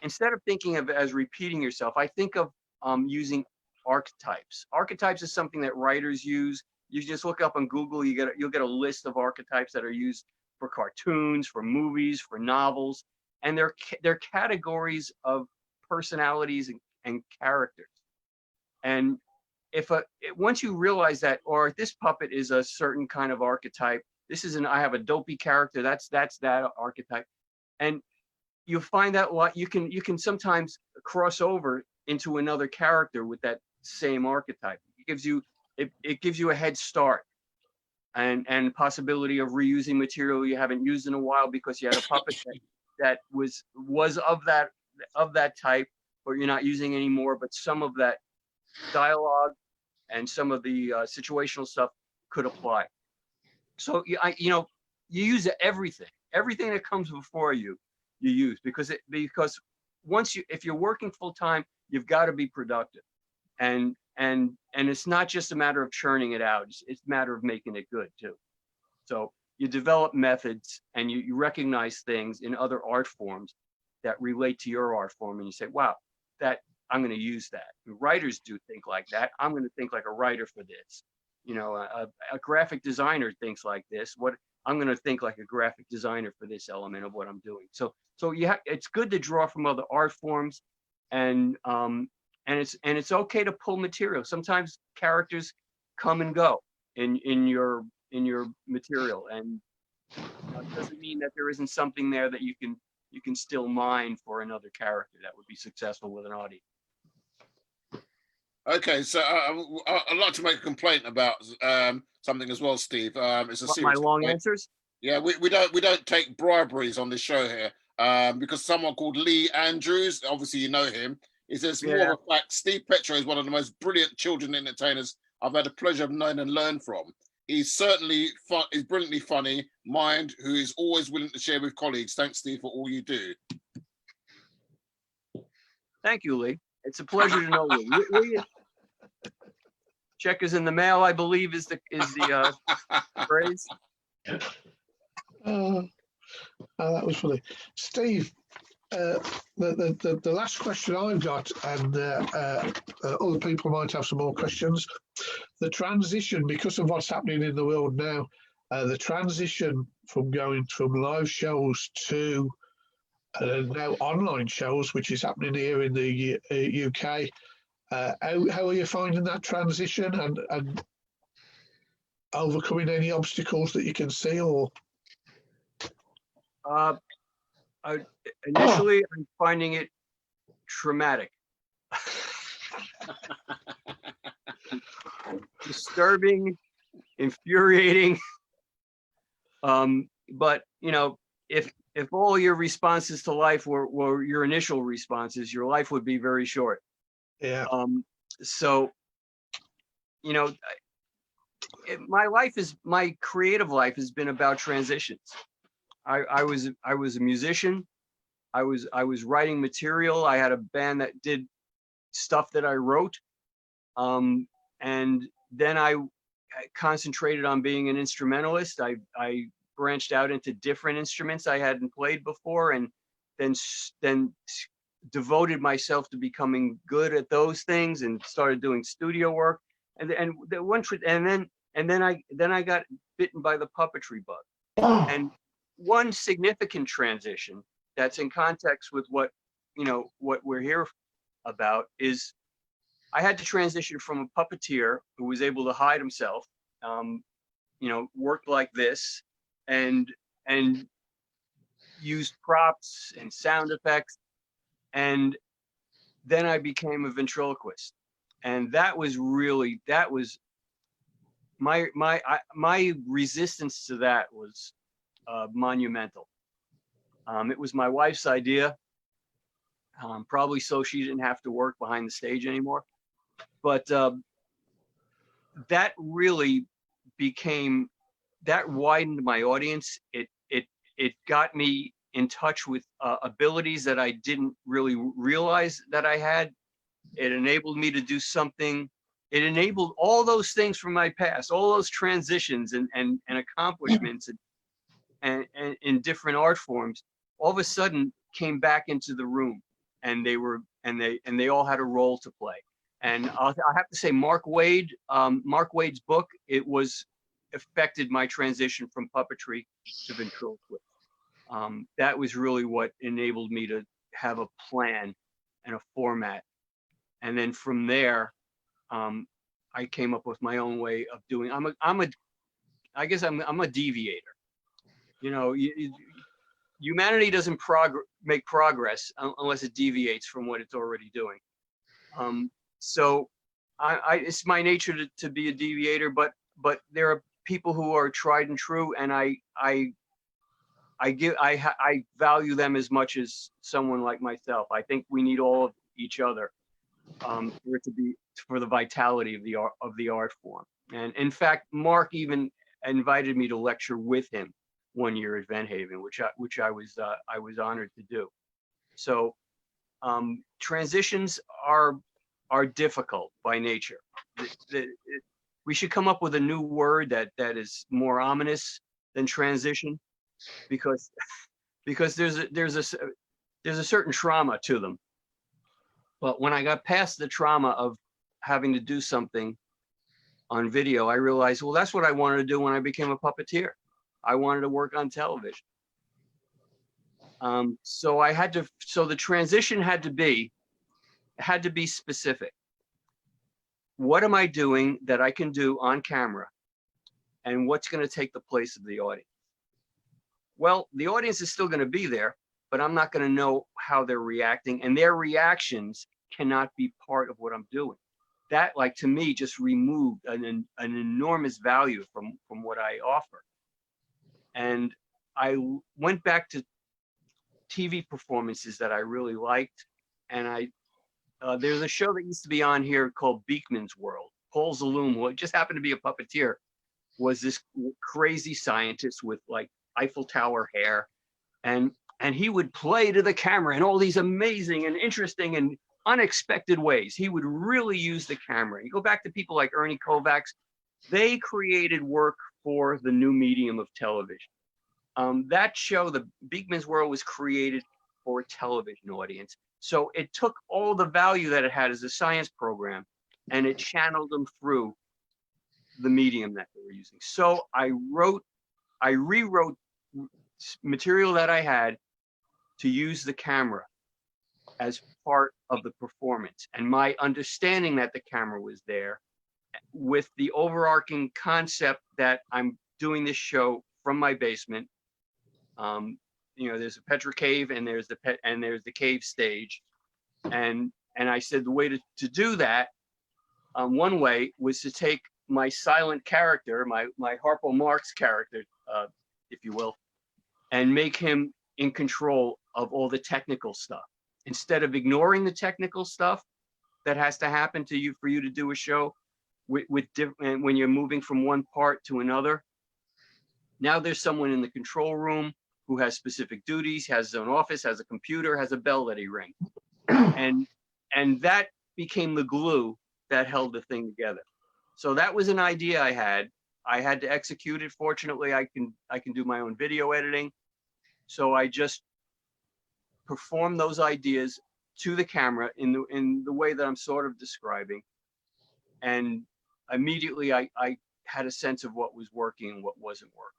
instead of thinking of it as repeating yourself, I think of using archetypes. Archetypes is something that writers use. You just look up on Google, you'll get a list of archetypes that are used for cartoons, for movies, for novels, and they're categories of personalities and characters. And once you realize that, or this puppet is a certain kind of archetype, I have a dopey character, that's that archetype, and you find that you can sometimes cross over into another character with that same archetype. It gives you a head start, and possibility of reusing material you haven't used in a while because you had a puppet that was of that type, but you're not using anymore. But some of that dialogue and some of the situational stuff could apply. So you use everything that comes before you use, because if you're working full time, you've got to be productive, and it's not just a matter of churning it out, it's a matter of making it good too. So you develop methods, and you recognize things in other art forms that relate to your art form, and you say, wow, that I'm going to use that. Writers do think like that. I'm going to think like a writer for this. A graphic designer thinks like this. I'm going to think like a graphic designer for this element of what I'm doing. So it's good to draw from other art forms, and it's okay to pull material. Sometimes characters come and go in your material, and it doesn't mean that there isn't something there that you can still mine for another character that would be successful with an audience. Okay, so I'd like to make a complaint about something as well, Steve. It's a serious My long complaint. answers? Yeah, we don't take briberies on this show here, because someone called Lee Andrews, obviously you know him, he says, more of a fact, Steve Petra is one of the most brilliant children entertainers I've had the pleasure of knowing and learn from. He's certainly he's brilliantly funny mind who is always willing to share with colleagues. Thanks, Steve, for all you do. Thank you, Lee. It's a pleasure to know you. Lee, check is in the mail, I believe, is the phrase. That was funny, Steve. The last question I've got, and other people might have some more questions. The transition, because of what's happening in the world now, the transition from going from live shows to now online shows, which is happening here in the UK. How are you finding that transition, and overcoming any obstacles that you can see? Or initially, I'm finding it traumatic, disturbing, infuriating. But if all your responses to life were your initial responses, your life would be very short. Yeah. So, my creative life has been about transitions. I was a musician. I was writing material. I had a band that did stuff that I wrote. And then I concentrated on being an instrumentalist. I branched out into different instruments I hadn't played before, and then devoted myself to becoming good at those things, and started doing studio work. And then I got bitten by the puppetry bug. And one significant transition that's in context with what we're here about is I had to transition from a puppeteer who was able to hide himself, worked like this, and used props and sound effects, and then I became a ventriloquist, and that was my resistance to that was monumental. It was my wife's idea, probably so she didn't have to work behind the stage anymore. but that really became, that widened my audience. It got me in touch with abilities that I didn't really realize that I had. It enabled me to do something. It enabled all those things from my past, all those transitions and accomplishments and in different art forms, all of a sudden came back into the room, and they all had a role to play. And I have to say, Mark Wade's book, it was affected my transition from puppetry to ventriloquism. That was really what enabled me to have a plan and a format. And then from there, I came up with my own way of doing. I guess I'm a deviator. You know, humanity doesn't make progress unless it deviates from what it's already doing. So it's my nature to be a deviator, but there are people who are tried and true, and I value them as much as someone like myself. I think we need all of each other for the vitality of the art form. And in fact, Mark even invited me to lecture with him one year at Van Haven, which I was honored to do. So transitions are difficult by nature. We should come up with a new word that is more ominous than transition, because there's a certain trauma to them. But when I got past the trauma of having to do something on video, I realized, well, that's what I wanted to do when I became a puppeteer. I wanted to work on television. So the transition had to be specific. What am I doing that I can do on camera, and what's going to take the place of the audience? Well, the audience is still going to be there, but I'm not going to know how they're reacting, and their reactions cannot be part of what I'm doing. That, like, to me, just removed an enormous value from what I offer. And I went back to TV performances that I really liked, and there's a show that used to be on here called Beekman's World. Paul Zaloom, who just happened to be a puppeteer, was this crazy scientist with like Eiffel Tower hair, and he would play to the camera in all these amazing and interesting and unexpected ways. He would really use the camera. You go back to people like Ernie Kovacs, they created work for the new medium of television. That show, the Beekman's World, was created for a television audience. So it took all the value that it had as a science program, and it channeled them through the medium that they were using. So I rewrote material that I had to use the camera as part of the performance, and my understanding that the camera was there, with the overarching concept that I'm doing this show from my basement. You know, there's a Petra cave, and there's the cave stage, and I said the way to do that, one way was to take my silent character, my Harpo Marx character, if you will, and make him in control of all the technical stuff. Instead of ignoring the technical stuff that has to happen to you for you to do a show with different, when you're moving from one part to another. Now there's someone in the control room who has specific duties, has his own office, has a computer, has a bell that he rings. And that became the glue that held the thing together. So that was an idea I had. I had to execute it. Fortunately, I can do my own video editing. So I just perform those ideas to the camera in the way that I'm sort of describing. And immediately I had a sense of what was working and what wasn't working.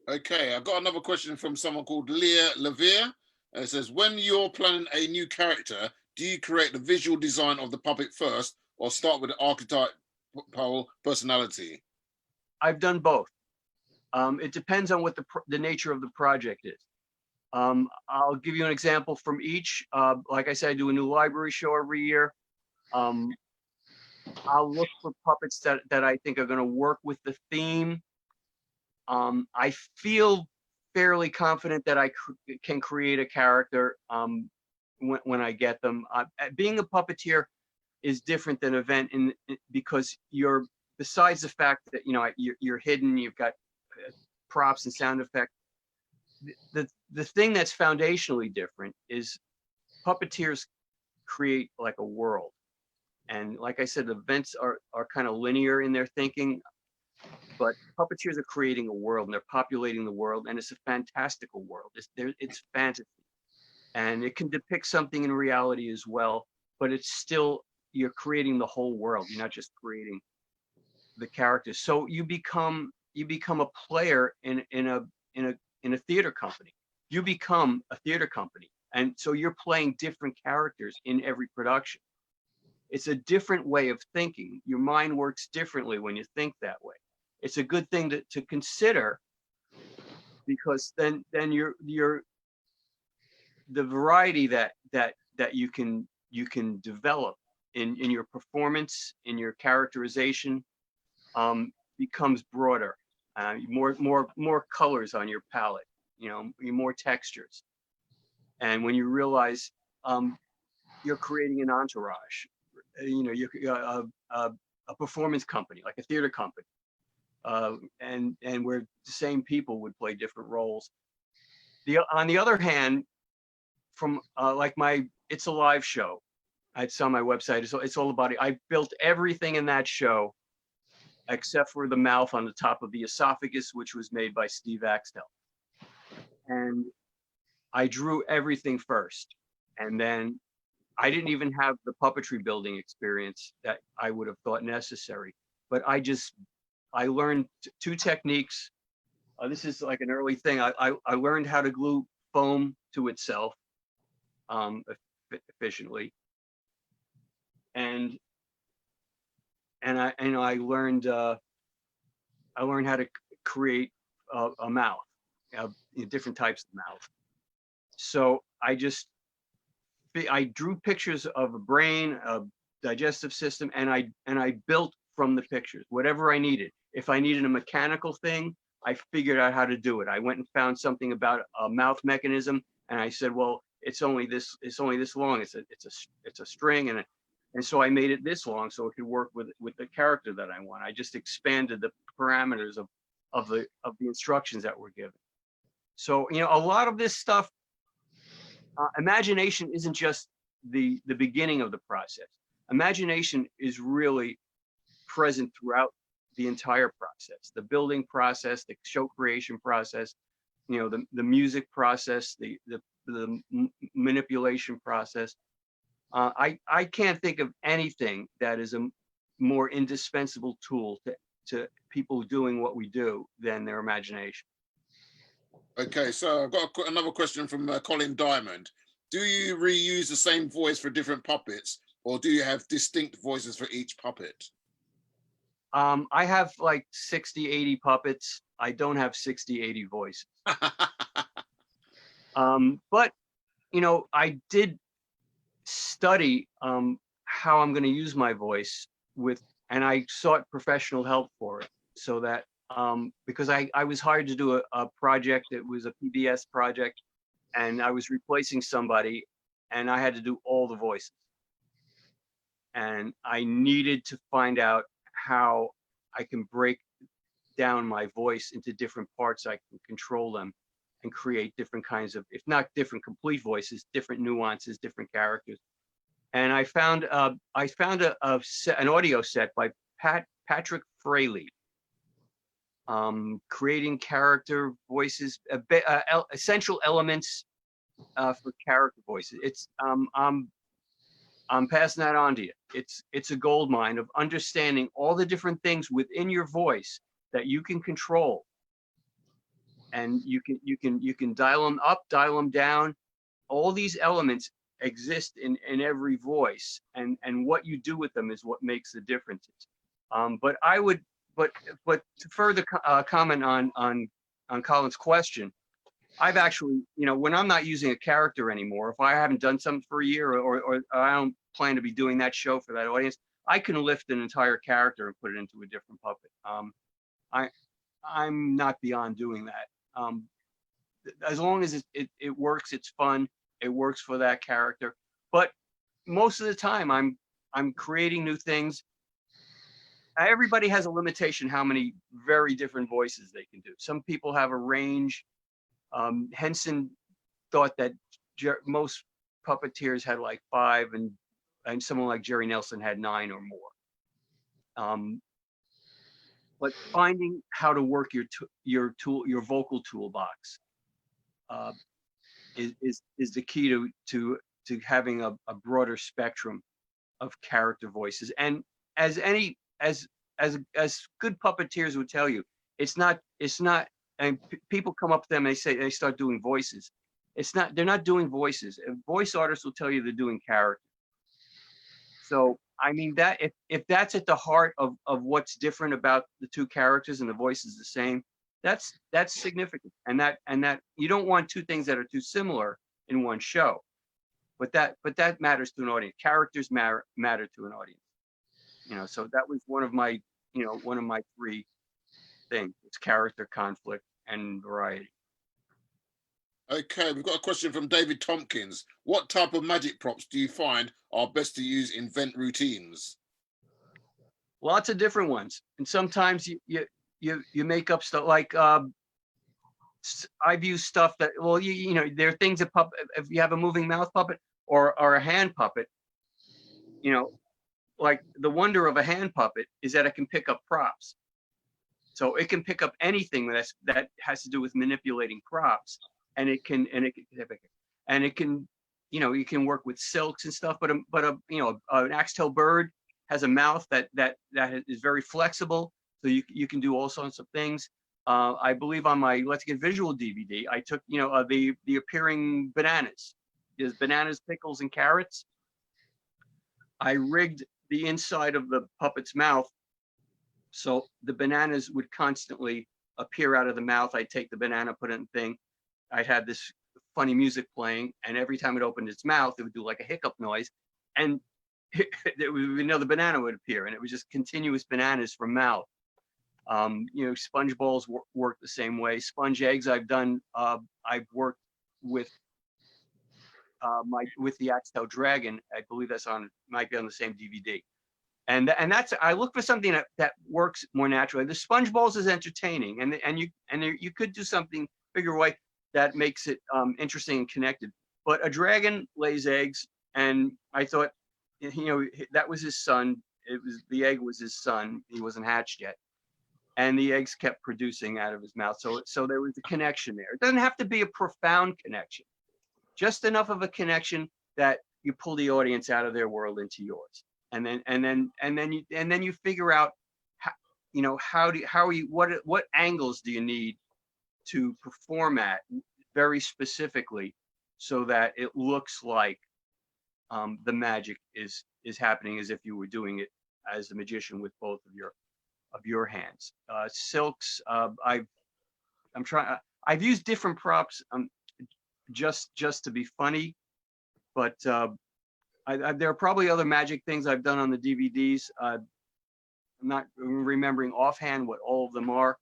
Okay, I've got another question from someone called Leah Levere. It says, when you're planning a new character, do you create the visual design of the puppet first, or start with the archetypal personality? I've done both. It depends on what the nature of the project is. I'll give you an example from each. Like I said, I do a new library show every year. I'll look for puppets that I think are going to work with the theme. I feel fairly confident that I can create a character when I get them. Being a puppeteer, is different than event because you're, besides the fact that, you know, you're hidden, you've got props and sound effects. The thing that's foundationally different is puppeteers create like a world. And like I said, events are kind of linear in their thinking, but puppeteers are creating a world and they're populating the world, and it's a fantastical world. It's fantasy, and it can depict something in reality as well, but it's still, you're creating the whole world. You're not just creating the characters. So you become a player in a theater company. You become a theater company, and so you're playing different characters in every production. It's a different way of thinking. Your mind works differently when you think that way. It's a good thing to consider, because then you're the variety that you can develop in your performance, in your characterization, becomes broader. More colors on your palette, you know, more textures. And when you realize you're creating an entourage, you know, you're a performance company, like a theater company, and where the same people would play different roles. On the other hand, from like my It's Alive show, it's on my website. It's all about it. I built everything in that show except for the mouth on the top of the esophagus, which was made by Steve Axtell. And I drew everything first, and then I didn't even have the puppetry building experience that I would have thought necessary, but I learned two techniques. This is like an early thing. I learned how to glue foam to itself efficiently, and I learned how to create a mouth, different types of mouth. So I drew pictures of a brain, a digestive system, and I built from the pictures whatever I needed. If I needed a mechanical thing, I figured out how to do it. I went and found something about a mouth mechanism, and I said, well, it's only this long. It's a string, and so I made it this long so it could work with the character that I want. I just expanded the parameters of the instructions that were given. So, you know, a lot of this stuff, imagination isn't just the beginning of the process. Imagination is really present throughout the entire process, the building process, the show creation process, you know, the music process, the manipulation process. I can't think of anything that is a more indispensable tool to people doing what we do than their imagination. Okay, so I've got another question from Colin Diamond. Do you reuse the same voice for different puppets, or do you have distinct voices for each puppet? I have like 60, 80 puppets. I don't have 60, 80 voices. But, you know, I did study how I'm going to use my voice and I sought professional help for it, so that because I was hired to do a project. It was a PBS project, and I was replacing somebody, and I had to do all the voices. And I needed to find out how I can break down my voice into different parts. I can control them and create different kinds of, if not different complete voices, different nuances, different characters. And I found an audio set by Patrick Fraley, creating character voices, essential elements for character voices. It's I'm passing that on to you. It's a gold mine of understanding all the different things within your voice that you can control, and you can dial them up, dial them down. All these elements exist in every voice, and what you do with them is what makes the differences. But to further comment on Colin's question, I've actually, you know, when I'm not using a character anymore, if I haven't done something for a year, or I don't plan to be doing that show for that audience, I can lift an entire character and put it into a different puppet. I'm not beyond doing that. As long as it works, it's fun, it works for that character. But most of the time, I'm creating new things. Everybody has a limitation how many very different voices they can do. Some people have a range. Henson thought that most puppeteers had like 5, and someone like Jerry Nelson had 9 or more. But finding how to work your vocal toolbox is the key to having a broader spectrum of character voices. And as good puppeteers would tell you, it's not. And people come up to them, they say they start doing voices. They're not doing voices. Voice artists will tell you they're doing character. So I mean, that if that's at the heart of what's different about the two characters and the voice is the same, that's significant. And that you don't want two things that are too similar in one show. But that matters to an audience. Characters matter to an audience. So that was one of my 3 things. It's character, conflict, and variety. Okay, we've got a question from David Tompkins. What type of magic props do you find are best to use in vent routines? Lots of different ones, and sometimes you make up stuff like I've used stuff that there are things that if you have a moving mouth puppet or a hand puppet, like the wonder of a hand puppet is that it can pick up props. So it can pick up anything that has to do with manipulating props. And you can work with silks and stuff, but an axtail bird has a mouth that is very flexible, so you can do all sorts of things. I believe on my Let's Get Visual DVD, I took the appearing bananas. There's bananas, pickles, and carrots. I rigged the inside of the puppet's mouth so the bananas would constantly appear out of the mouth. I'd take the banana, put it in the thing. I'd have this funny music playing, and every time it opened its mouth, it would do like a hiccup noise, and the banana would appear, and it was just continuous bananas from mouth. Sponge balls work the same way. Sponge eggs, I've worked with with the Axtell Dragon. I believe might be on the same DVD. And that's, I look for something that works more naturally. The sponge balls is entertaining, and you could do something figure way that makes it interesting and connected. But a dragon lays eggs, and I thought, that was his son. The egg was his son. He wasn't hatched yet, and the eggs kept producing out of his mouth. So there was a connection there. It doesn't have to be a profound connection, just enough of a connection that you pull the audience out of their world into yours. And then you figure out what angles do you need to perform at very specifically, so that it looks like the magic is happening as if you were doing it as the magician with both of your hands. Silks, I've used different props just to be funny, but there are probably other magic things I've done on the DVDs. I'm not remembering offhand what all of them are,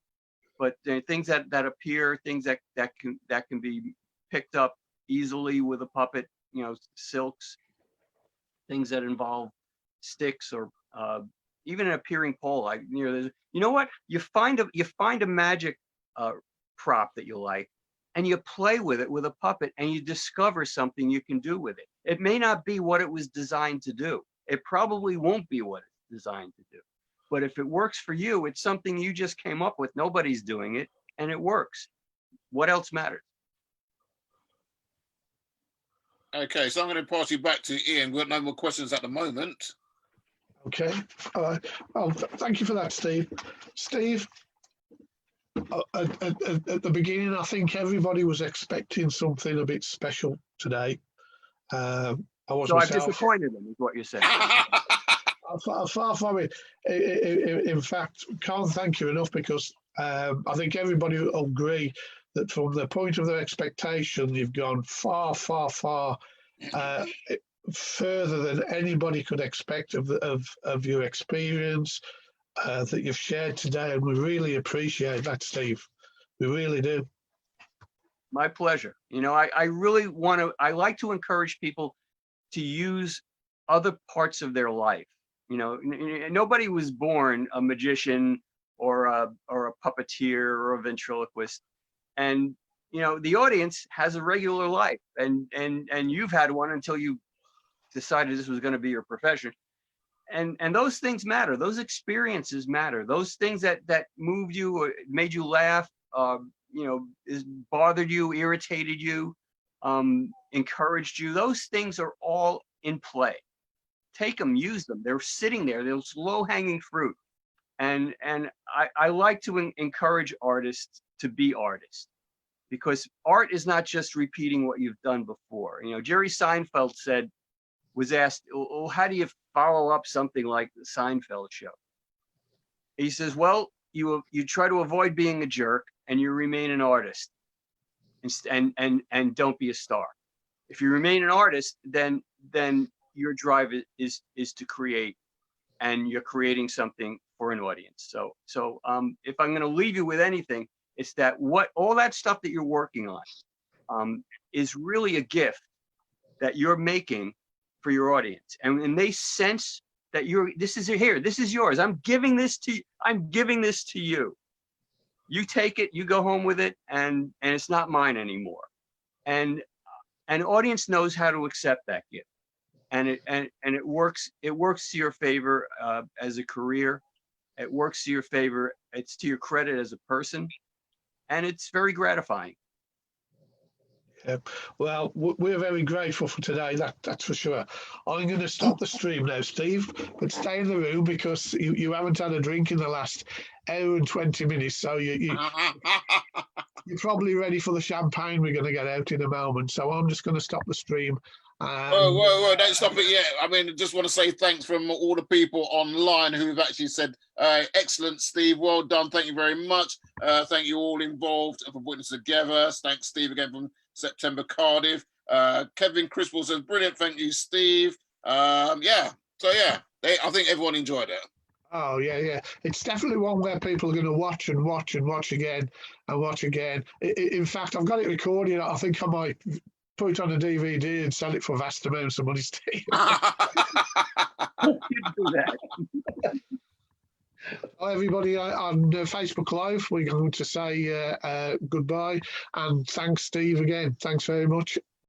but things that appear, things that can be picked up easily with a puppet. Silks, things that involve sticks, or even an appearing pole. You find a magic prop that you like, and you play with it with a puppet, and you discover something you can do with it. It may not be what it was designed to do. It probably won't be what it's designed to do. But if it works for you, it's something you just came up with. Nobody's doing it, and it works. What else matters? Okay, so I'm going to pass you back to Ian. We've got no more questions at the moment. Okay. Thank you for that, Steve. Steve, at the beginning, I think everybody was expecting something a bit special today. I was so myself. I've disappointed them, is what you're saying. Far from it. In fact, can't thank you enough, because I think everybody will agree that from the point of their expectation, you've gone far, far, far further than anybody could expect of your experience that you've shared today, and we really appreciate that, Steve. We really do. My pleasure. I really I like to encourage people to use other parts of their life. You know, nobody was born a magician or a puppeteer or a ventriloquist. And, you know, the audience has a regular life, and you've had one until you decided this was going to be your profession. And those things matter. Those experiences matter. Those things that moved you or made you laugh, you know, bothered you, irritated you, encouraged you. Those things are all in play. Take them, use them. They're sitting there. They're low-hanging fruit. And I like to encourage artists to be artists, because art is not just repeating what you've done before. You know, Jerry Seinfeld was asked, well, how do you follow up something like the Seinfeld show? He says, well, you try to avoid being a jerk and you remain an artist, and don't be a star. If you remain an artist, then your drive is to create, and you're creating something for an audience. So if I'm going to leave you with anything, it's that all that stuff that you're working on is really a gift that you're making for your audience, and they sense that this is yours. I'm giving this to you. You take it, you go home with it, and it's not mine anymore. And an audience knows how to accept that gift, and it works to your favor as a career. It works to your favor. It's to your credit as a person, and it's very gratifying. Yeah. Well, we're very grateful for today, that's for sure. I'm going to stop the stream now, Steve, but stay in the room, because you haven't had a drink in the last hour and 20 minutes, so you're probably ready for the champagne we're going to get out in a moment. So I'm just going to stop the stream. Whoa, don't stop it yet. I mean, I just want to say thanks from all the people online who've actually said, excellent, Steve, well done, thank you very much. Thank you all involved for putting this together. Thanks, Steve, again from September, Cardiff. Kevin Crispell says, brilliant, thank you, Steve. I think everyone enjoyed it. Oh, yeah. It's definitely one where people are going to watch and watch and watch again and watch again. In fact, I've got it recorded. I think I might put it on a DVD and sell it for vast amounts of money, Steve. You do that. Everybody on Facebook Live, we're going to say goodbye, and thanks, Steve, again. Thanks very much.